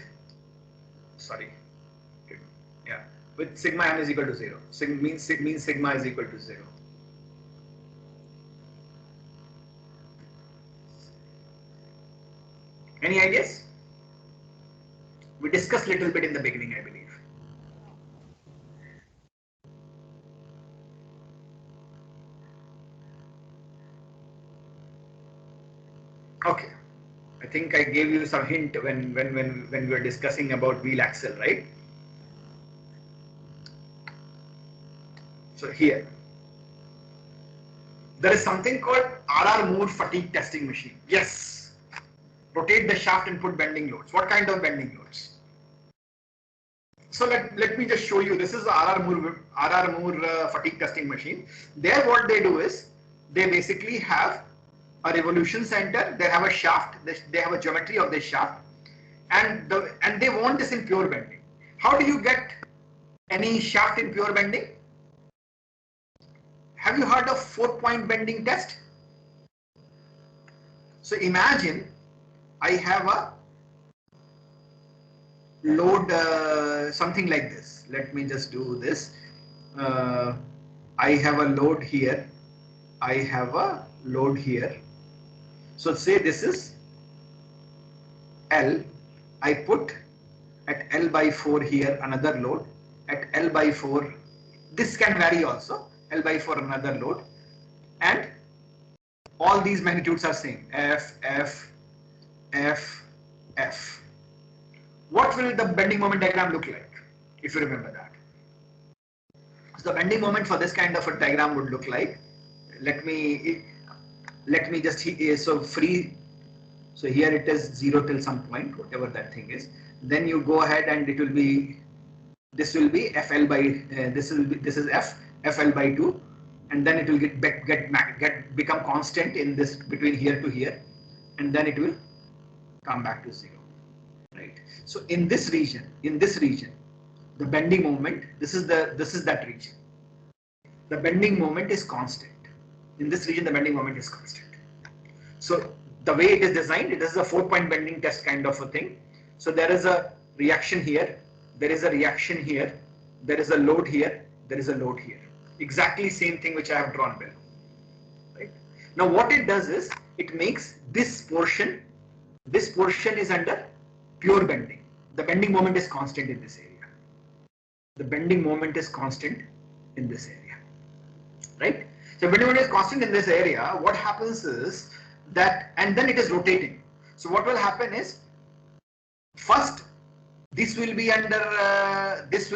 sigma m is equal to 0. Means sigma is equal to 0. Any ideas? We discussed a little bit in the beginning, I believe. Okay, I think I gave you some hint when we were discussing about wheel axle, right? So here, there is something called RR mode fatigue testing machine. Yes. Rotate the shaft and put bending loads. What kind of bending loads? So let me just show you. This is the RR Moore fatigue testing machine. There, what they do is they basically have a revolution center. They have a shaft. They have a geometry of this shaft, and they want this in pure bending. How do you get any shaft in pure bending? Have you heard of 4-point bending test? So imagine I have a load something like this. Let me just do this. I have a load here. I have a load here. So say this is L. I put at L by 4 here another load. At L by 4, this can vary also. L by 4 another load. And all these magnitudes are same. F, F, F, F. What will the bending moment diagram look like, if you remember that? So the bending moment for this kind of a diagram would look like, let me just, so here it is 0 till some point, whatever that thing is. Then you go ahead and it will be, this will be FL by, this is F, FL by 2, and then it will become constant in this between here to here, and then it will come back to 0, right? So in this region, the bending moment, this is that region. The bending moment is constant. In this region, the bending moment is constant. So the way it is designed, it is a 4-point bending test kind of a thing. So there is a reaction here, there is a reaction here, there is a load here, there is a load here. Exactly same thing which I have drawn below. Right? Now what it does is, it makes this portion is under pure bending. The bending moment is constant in this area. The bending moment is constant in this area. Right? So bending moment is constant in this area. What happens is that, and then it is rotating. So what will happen is, first this will be under this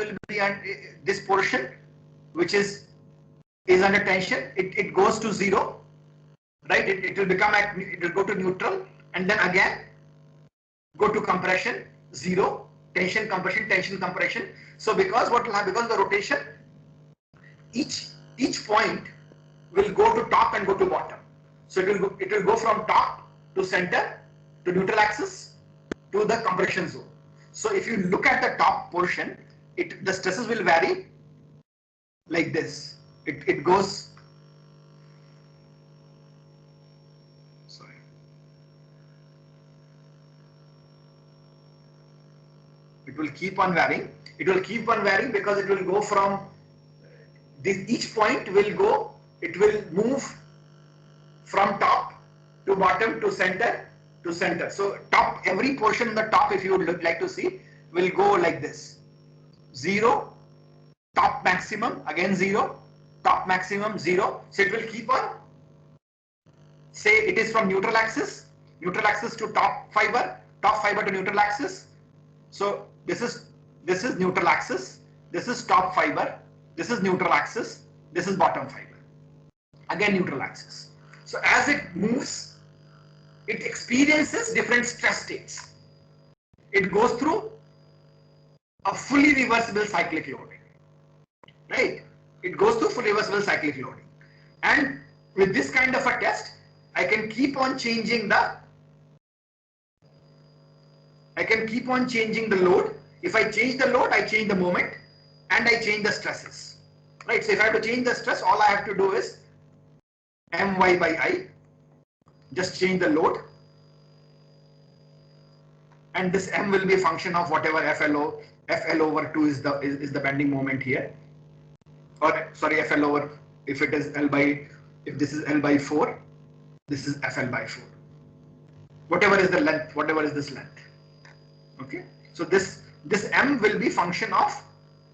portion which is under tension. It goes to 0, right? It will become it will go to neutral, and then again go to compression, 0, tension, compression, tension, compression. So because what will happen, because the rotation, each point will go to top and go to bottom. So it will go from top to center to neutral axis to the compression zone. So if you look at the top portion, the stresses will vary like this. It goes, sorry, it will keep on varying. It will keep on varying because it will go from this, each point will go, it will move from top to bottom to center to center. So top, every portion in the top, if you would like to see, will go like this. 0, top maximum, again 0, top maximum 0. So it will keep on, say it is from neutral axis to top fiber to neutral axis. So this is neutral axis, this is top fiber, this is neutral axis, this is bottom fiber, again neutral axis. So as it moves, it experiences different stress states. It goes through a fully reversible cyclic loading, right? It goes through fully reversible cyclic loading. And with this kind of a test, I can keep on changing the load. If I change the load, I change the moment and I change the stresses, right? So if I have to change the stress, all I have to do is my by I, just change the load, and this m will be a function of whatever FL over 2 is the bending moment here, or sorry, FL over, if it is if this is L by 4, this is FL by 4, whatever is the length, whatever is this length. Okay, so this m will be function of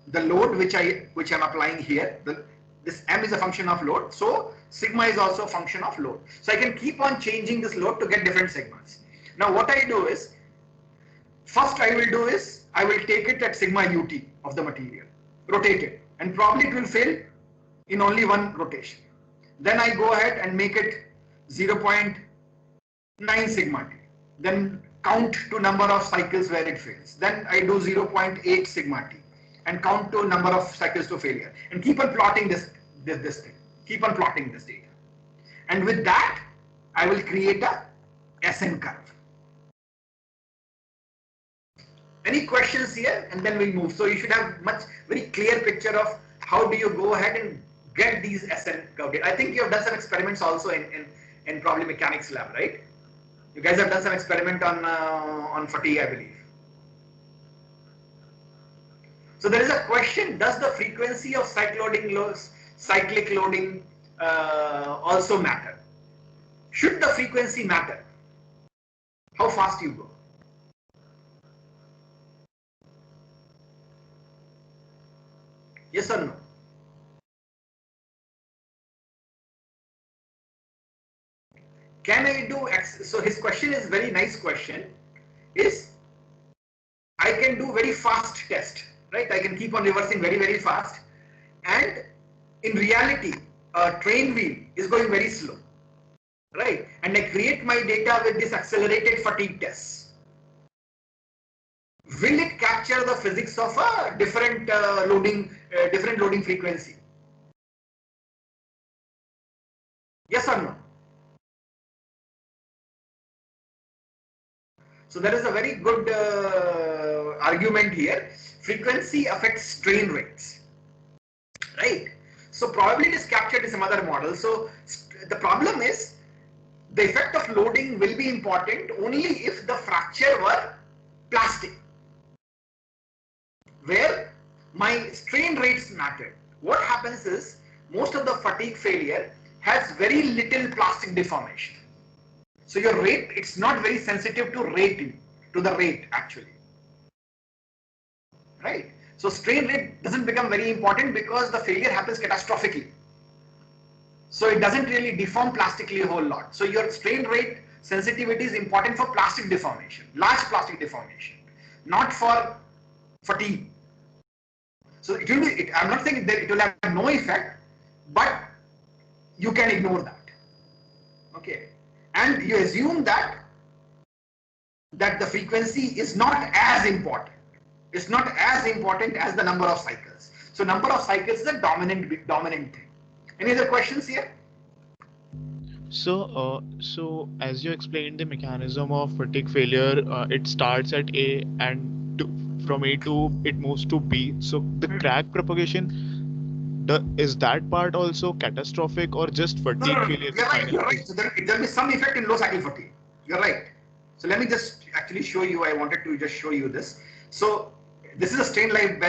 the load which I'm applying here. This m is a function of load, so sigma is also a function of load. So I can keep on changing this load to get different sigmas. Now what I do is, first I will take it at sigma ut of the material, rotate it, and probably it will fail in only one rotation. Then I go ahead and make it 0.9 sigma t. Then count to number of cycles where it fails. Then I do 0.8 sigma t and count to number of cycles to failure, and keep on plotting this thing. Keep on plotting this data. And with that, I will create a SN curve. Any questions here? And then we'll move. So you should have very clear picture of how do you go ahead and get these SN curve data. I think you have done some experiments also in probably mechanics lab, right? You guys have done some experiment on fatigue, I believe. So there is a question: does the frequency of cyclic loading also matter? Should the frequency matter? How fast you go? Yes or no? Can I do so his question is very nice question, is I can do very fast test, right? I can keep on reversing very, very fast, and in reality a train wheel is going very slow, right? And I create my data with this accelerated fatigue test. Will it capture the physics of a different loading frequency? Yes or no? So there is a very good argument here. Frequency affects strain rates, right? So probability is captured in some other model. So the problem is, the effect of loading will be important only if the fracture were plastic, where my strain rates matter. What happens is, most of the fatigue failure has very little plastic deformation. So your rate, it's not very sensitive to the rate actually, right? So strain rate doesn't become very important because the failure happens catastrophically. So it doesn't really deform plastically a whole lot. So your strain rate sensitivity is important for plastic deformation, large plastic deformation, not for fatigue. So it will be, I'm not saying that it will have no effect, but you can ignore that. Okay. And you assume that the frequency is not as important. It's not as important as the number of cycles. So number of cycles is a dominant thing. Any other questions here? So, as you explained the mechanism of fatigue failure, it starts at A and from A to it moves to B. So the crack propagation, is that part also catastrophic or just fatigue No, failure? you're right. So there will be some effect in low cycle fatigue. You're right. So let me just actually show you. I wanted to just show you this. So this is a strain life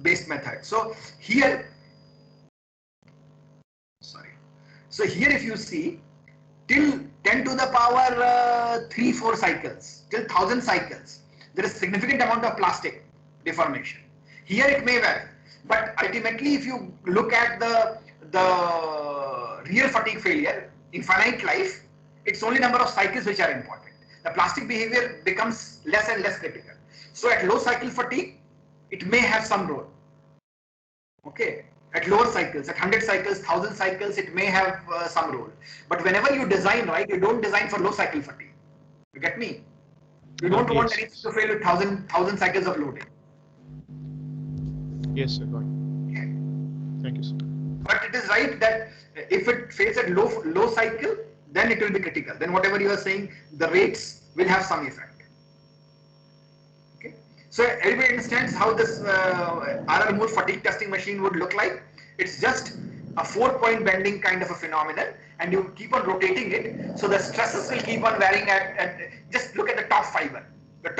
based method. So here, so here if you see, till 10 to the power 3-4 cycles till 1000 cycles, there is significant amount of plastic deformation. Here it may vary, but ultimately if you look at the real fatigue failure in finite life, it's only number of cycles which are important. The plastic behavior becomes less and less critical. So at low cycle fatigue, it may have some role. Okay, at lower cycles, at 100 cycles, 1000 cycles, it may have some role. But whenever you design, right, you don't design for low cycle fatigue. You get me? You don't want Yes. anything to fail with 1000 cycles of loading. Yes, sir. Got it. Okay. Thank you, sir. But it is right that if it fails at low cycle, then it will be critical. Then whatever you are saying, the rates will have some effect. Okay. So everybody understands how this RR Moore fatigue testing machine would look like. It's just a 4-point bending kind of a phenomenon, and you keep on rotating it. So the stresses will keep on varying at just look at the top fiber. The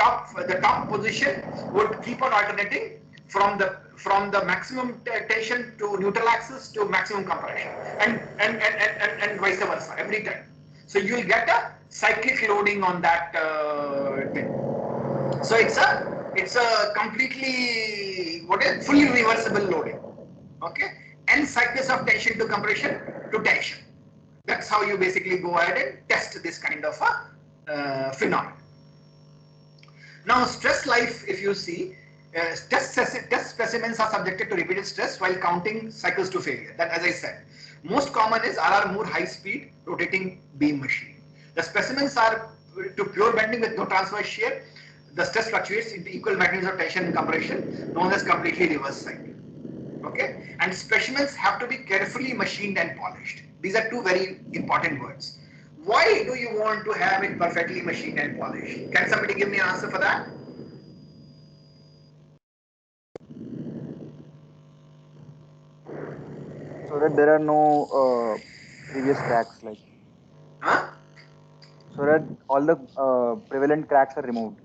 top position would keep on alternating from the maximum tension to neutral axis to maximum compression, and vice versa every time. So you will get a cyclic loading on that thing. So it's a completely fully reversible loading. Okay, n cycles of tension to compression to tension. That's how you basically go ahead and test this kind of a phenomenon. Now stress life, if you see, test specimens are subjected to repeated stress while counting cycles to failure. That, as I said, most common is RR Moore high-speed rotating beam machine. The specimens are to pure bending with no transverse shear. The stress fluctuates into equal magnitudes of tension and compression, known as completely reverse cycle. Okay, and specimens have to be carefully machined and polished. These are two very important words. Why do you want to have it perfectly machined and polished? Can somebody give me an answer for that? So that there are no previous cracks, like Huh? so that all the prevalent cracks are removed,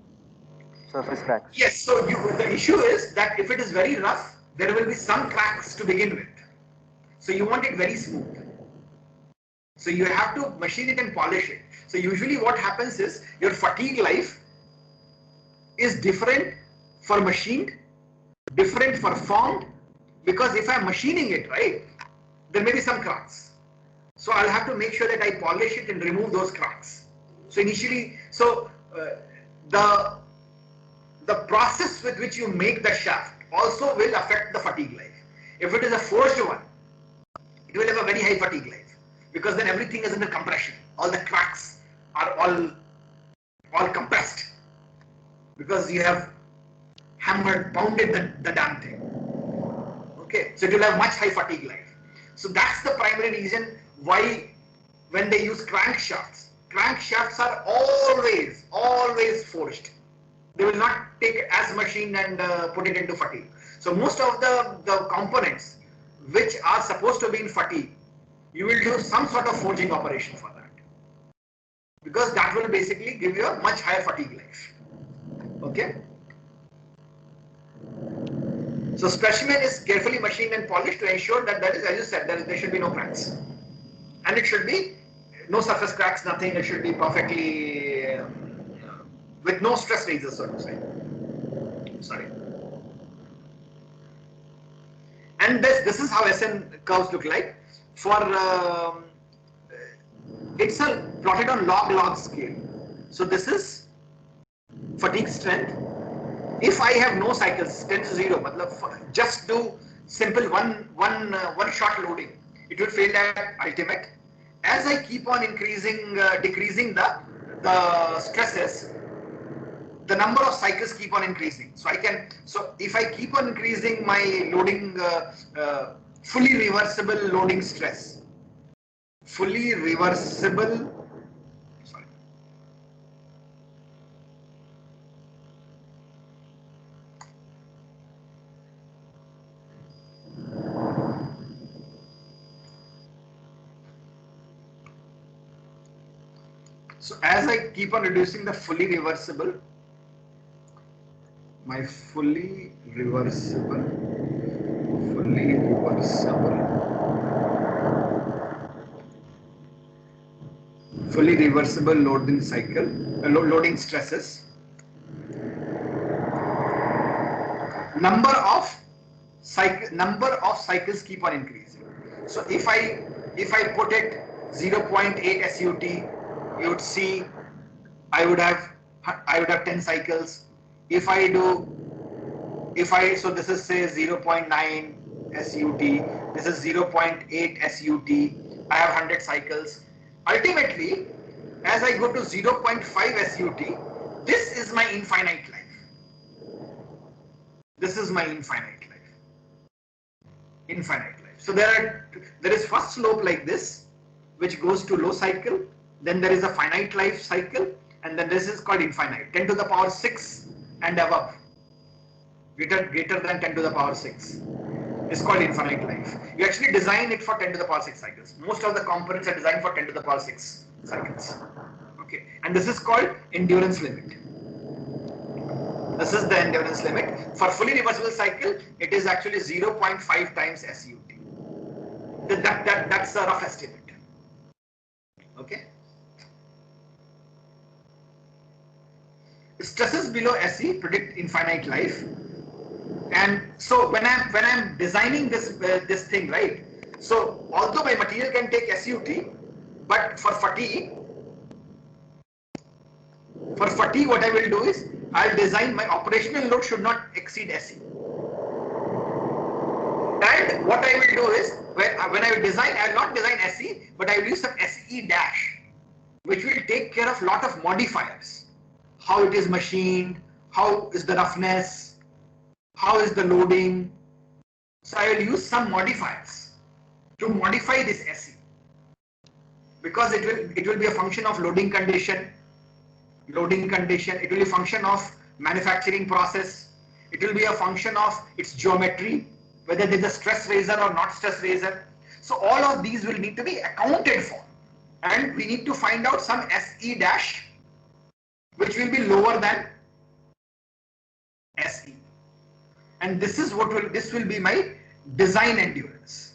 surface cracks. Yes, so the issue is that if it is very rough, there will be some cracks to begin with. So you want it very smooth. So you have to machine it and polish it. So usually what happens is your fatigue life is different for machined, different for formed, because if I'm machining it, right, there may be some cracks. So I'll have to make sure that I polish it and remove those cracks. So initially, the process with which you make the shaft also will affect the fatigue life. If it is a forged one, it will have a very high fatigue life, because then everything is under compression. All the cracks are all compressed because you have hammered, pounded the damn thing. Okay, so it will have much high fatigue life. So that's the primary reason why when they use crankshafts are always forged. They will not take as machined and put it into fatigue. So most of the components which are supposed to be in fatigue, you will do some sort of forging operation for that, because that will basically give you a much higher fatigue life. Okay. So specimen is carefully machined and polished to ensure that is, as you said, there should be no cracks, and it should be no surface cracks, nothing. It should be perfectly with no stress raises, so to say. Sorry. And this is how SN curves look like. For it's a plotted on log scale. So this is fatigue strength. If I have no cycles, 10 to 0, just do simple one shot loading, it will fail at ultimate. As I keep on decreasing the stresses, the number of cycles keep on increasing. So if I keep on increasing my loading, fully reversible loading stress, fully reversible. Sorry. So as I keep on reducing the fully reversible, my fully reversible fully reversible loading cycle, loading stresses. Number of cycles keep on increasing. So if I put it 0.8 SUT, you would see I would have 10 cycles. So this is say 0.9 SUT, this is 0.8 SUT, I have 100 cycles. Ultimately, as I go to 0.5 SUT, this is my infinite life. This is my infinite life. So there is first slope like this, which goes to low cycle, then there is a finite life cycle, and then this is called infinite, 10 to the power 6 and above, greater than 10 to the power 6 is called infinite life. You actually design it for 10 to the power 6 cycles. Most of the components are designed for 10 to the power 6 cycles. Okay, and this is called endurance limit. This is the endurance limit. For fully reversible cycle, it is actually 0.5 times SUT. That's a rough estimate. Okay. Stresses below SE predict infinite life. And so when I'm designing this thing, right? So although my material can take SUT, but for fatigue, what I will do is I'll design my operational load should not exceed SE. And what I will do is when I will design, I will not design SE, but I will use some SE dash, which will take care of lot of modifiers. How it is machined, how is the roughness, how is the loading. So I will use some modifiers to modify this SE, because it will be a function of loading condition, it will be a function of manufacturing process, it will be a function of its geometry, whether there is a stress raiser or not stress raiser. So all of these will need to be accounted for, and we need to find out some SE dash which will be lower than SE. And this will be my design endurance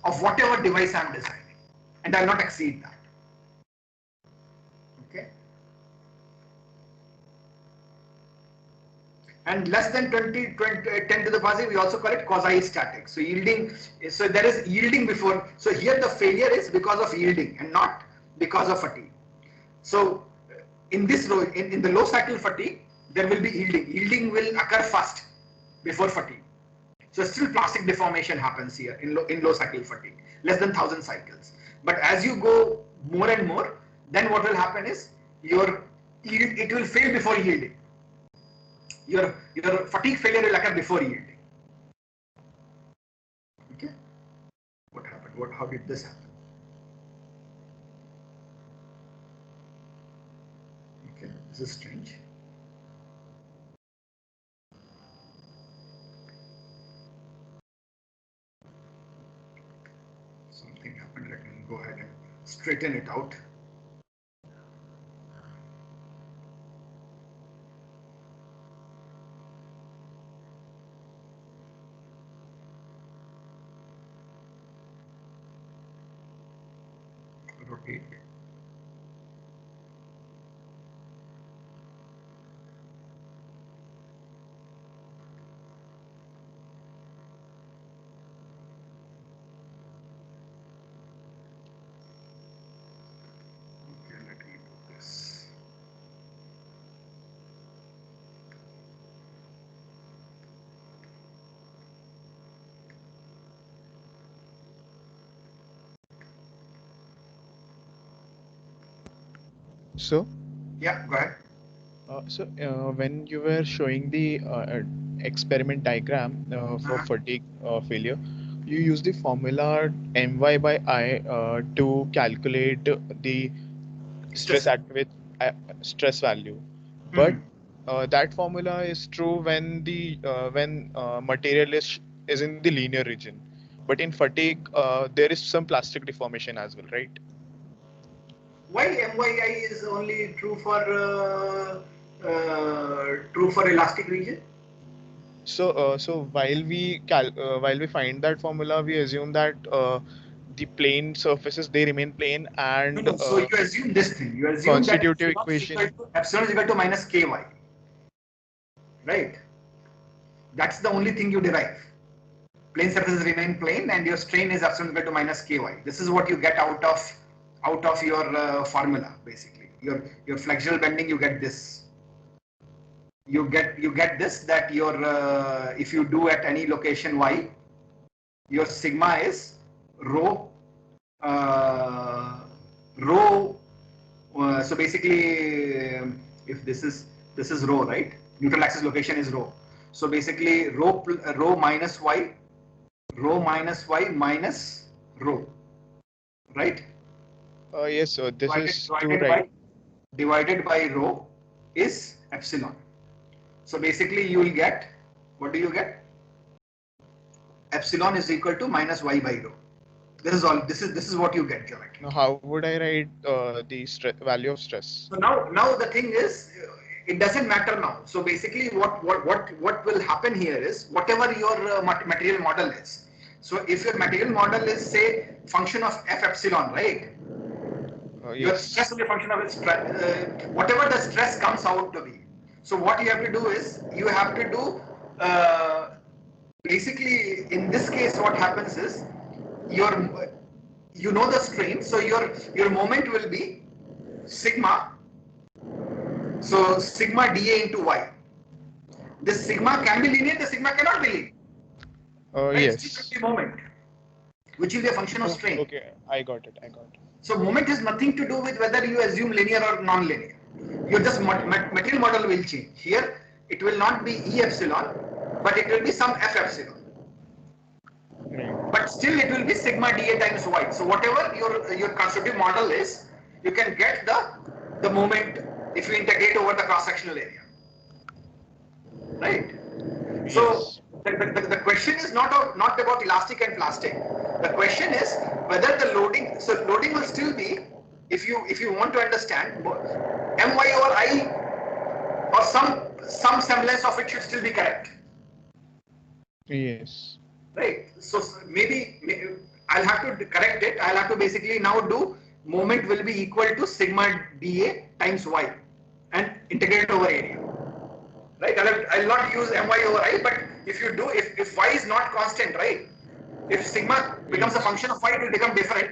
of whatever device I am designing, and I will not exceed that. Okay. And less than 10 to the power 6, we also call it quasi-static. So yielding, so there is yielding before. So here the failure is because of yielding and not because of fatigue. So in this in the low cycle fatigue, there will be yielding. Yielding will occur first before fatigue. So still plastic deformation happens here in low cycle fatigue, less than 1000 cycles. But as you go more and more, then what will happen is it will fail before yielding. Your fatigue failure will occur before yielding. Okay. What happened? How did this happen? Okay, this is strange. Something happened. Let me go ahead and straighten it out. Rotate. Okay, let me do this. So, Yeah, go ahead. when you were showing the experiment diagram for fatigue failure, you use the formula my by I to calculate the stress at with stress value. But that formula is true when the material is in the linear region. But in fatigue, there is some plastic deformation as well, right? Why MYI is only true for elastic region? So while we find that formula, we assume that the plane surfaces, they remain plane, and No. So you assume this thing. You assume that constitutive epsilon is equal to minus ky. Right? That's the only thing you derive. Plane surfaces remain plane and your strain is epsilon equal to minus ky. This is what you get out of your formula, basically. Your flexural bending, you get this. You get this, that your if you do at any location y, your sigma is rho so basically if this is rho, right? Neutral axis location is rho. So basically rho minus y minus rho, right? yes, so this is true, right? Divided by rho is epsilon. So basically you will get, what do you get? Epsilon is equal to minus y by rho. This is all. This is what you get, geometry. Now, how would I write the value of stress? So now the thing is, it doesn't matter now. So basically, what will happen here is whatever your material model is. So if your material model is, say, function of f epsilon, right? Your Yes. stress will be a function of its whatever the stress comes out to be. So what you have to do is you have to do basically in this case what happens is you know the strain, so your moment will be sigma. So sigma dA into y. This sigma can be linear, the sigma cannot be linear. Right? Yes. It's the moment, which will be a function of strain. Okay, I got it. So moment has nothing to do with whether you assume linear or non-linear. Your just material model will change. Here it will not be E epsilon, but it will be some F epsilon. Right. But still it will be sigma dA times y. So whatever your constructive model is, you can get the moment if you integrate over the cross-sectional area. Right? So the question is not about elastic and plastic. The question is whether the loading, so loading will still be, if you want to understand, my over I or some semblance of it should still be correct. Yes. Right? So maybe I'll have to correct it. I'll have to basically now do moment will be equal to sigma dA times y and integrate over area. Right? I'll not use my over I, but if you do, if y is not constant, right? If sigma becomes a function of y, it will become different.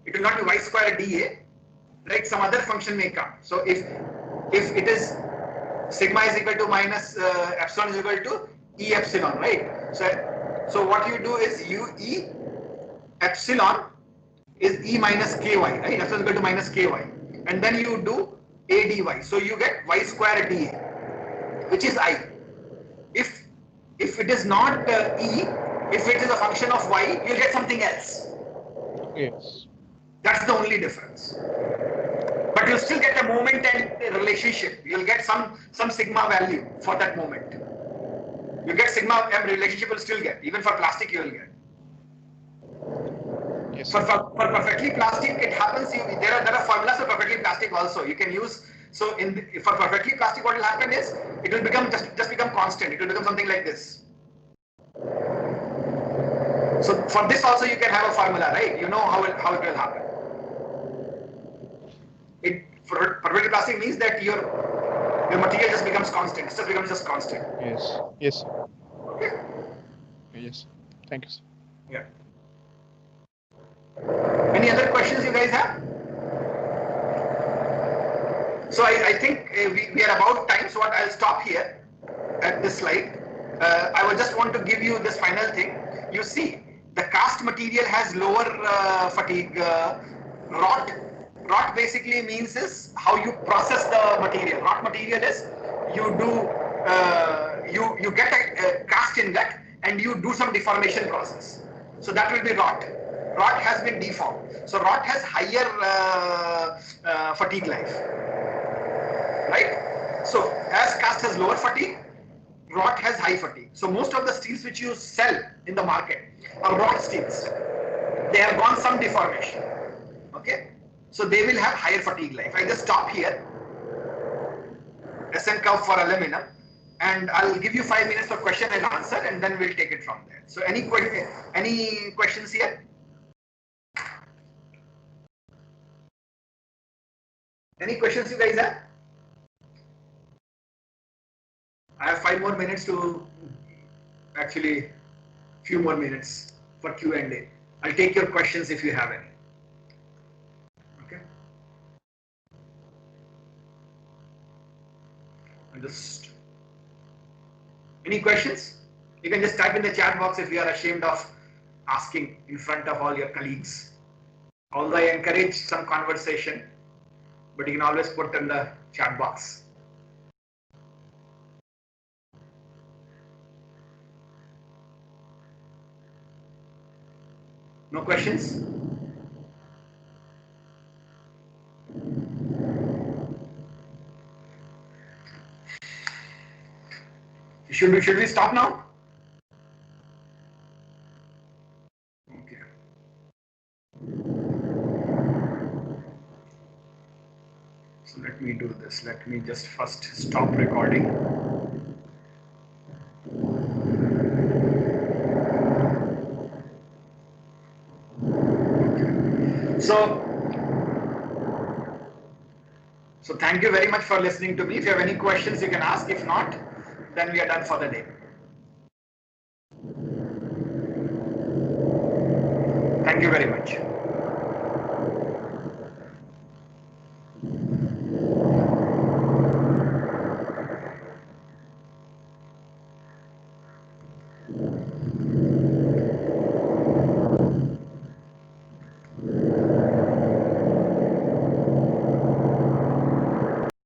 It will not be y square dA, right? Some other function may come. So if it is sigma is equal to minus epsilon is equal to E epsilon, right? So what you do is E epsilon is E minus ky, right? Epsilon is equal to minus ky, and then you do A dy. So you get y square dA, which is I. If it is not E, if it is a function of y, you'll get something else. Yes. That's the only difference. But you'll still get a moment and a relationship. You'll get some sigma value for that moment. You get sigma m relationship will still get. Even for plastic you will get. Yes. For perfectly plastic, it happens. There are formulas for perfectly plastic also. You can use. So for perfectly plastic, what will happen is it will become just become constant. It will become something like this. So for this also you can have a formula, right? You know how it will happen. For perfectly plastic means that your material just becomes constant. It just becomes just constant. Yes. Yes. Okay. Yes. Thank you, sir. Yeah. Any other questions you guys have? So I think we are about time. So what I'll stop here at this slide. I would just want to give you this final thing. You see, the cast material has lower fatigue. Rot basically means is how you process the material. Rot material is you do you get a cast ingot and you do some deformation process. So that will be rot. Rot has been deformed. So rot has higher fatigue life. Right? So as cast has lower fatigue, rot has high fatigue. So most of the steels which you sell in the market are rot steels. They have gone some deformation. Okay? So they will have higher fatigue life. I just stop here. SN curve for aluminum. And I'll give you 5 minutes for question and answer, and then we'll take it from there. So any questions here? Any questions you guys have? I have 5 more minutes to, actually few more minutes for Q&A. I'll take your questions if you have any. Okay. Any questions? You can just type in the chat box if you are ashamed of asking in front of all your colleagues. Although I encourage some conversation, but you can always put in the chat box. No questions? Should we stop now? Okay. So let me do this. Let me just first stop recording. So thank you very much for listening to me. If you have any questions, you can ask. If not, then we are done for the day. Thank you very much.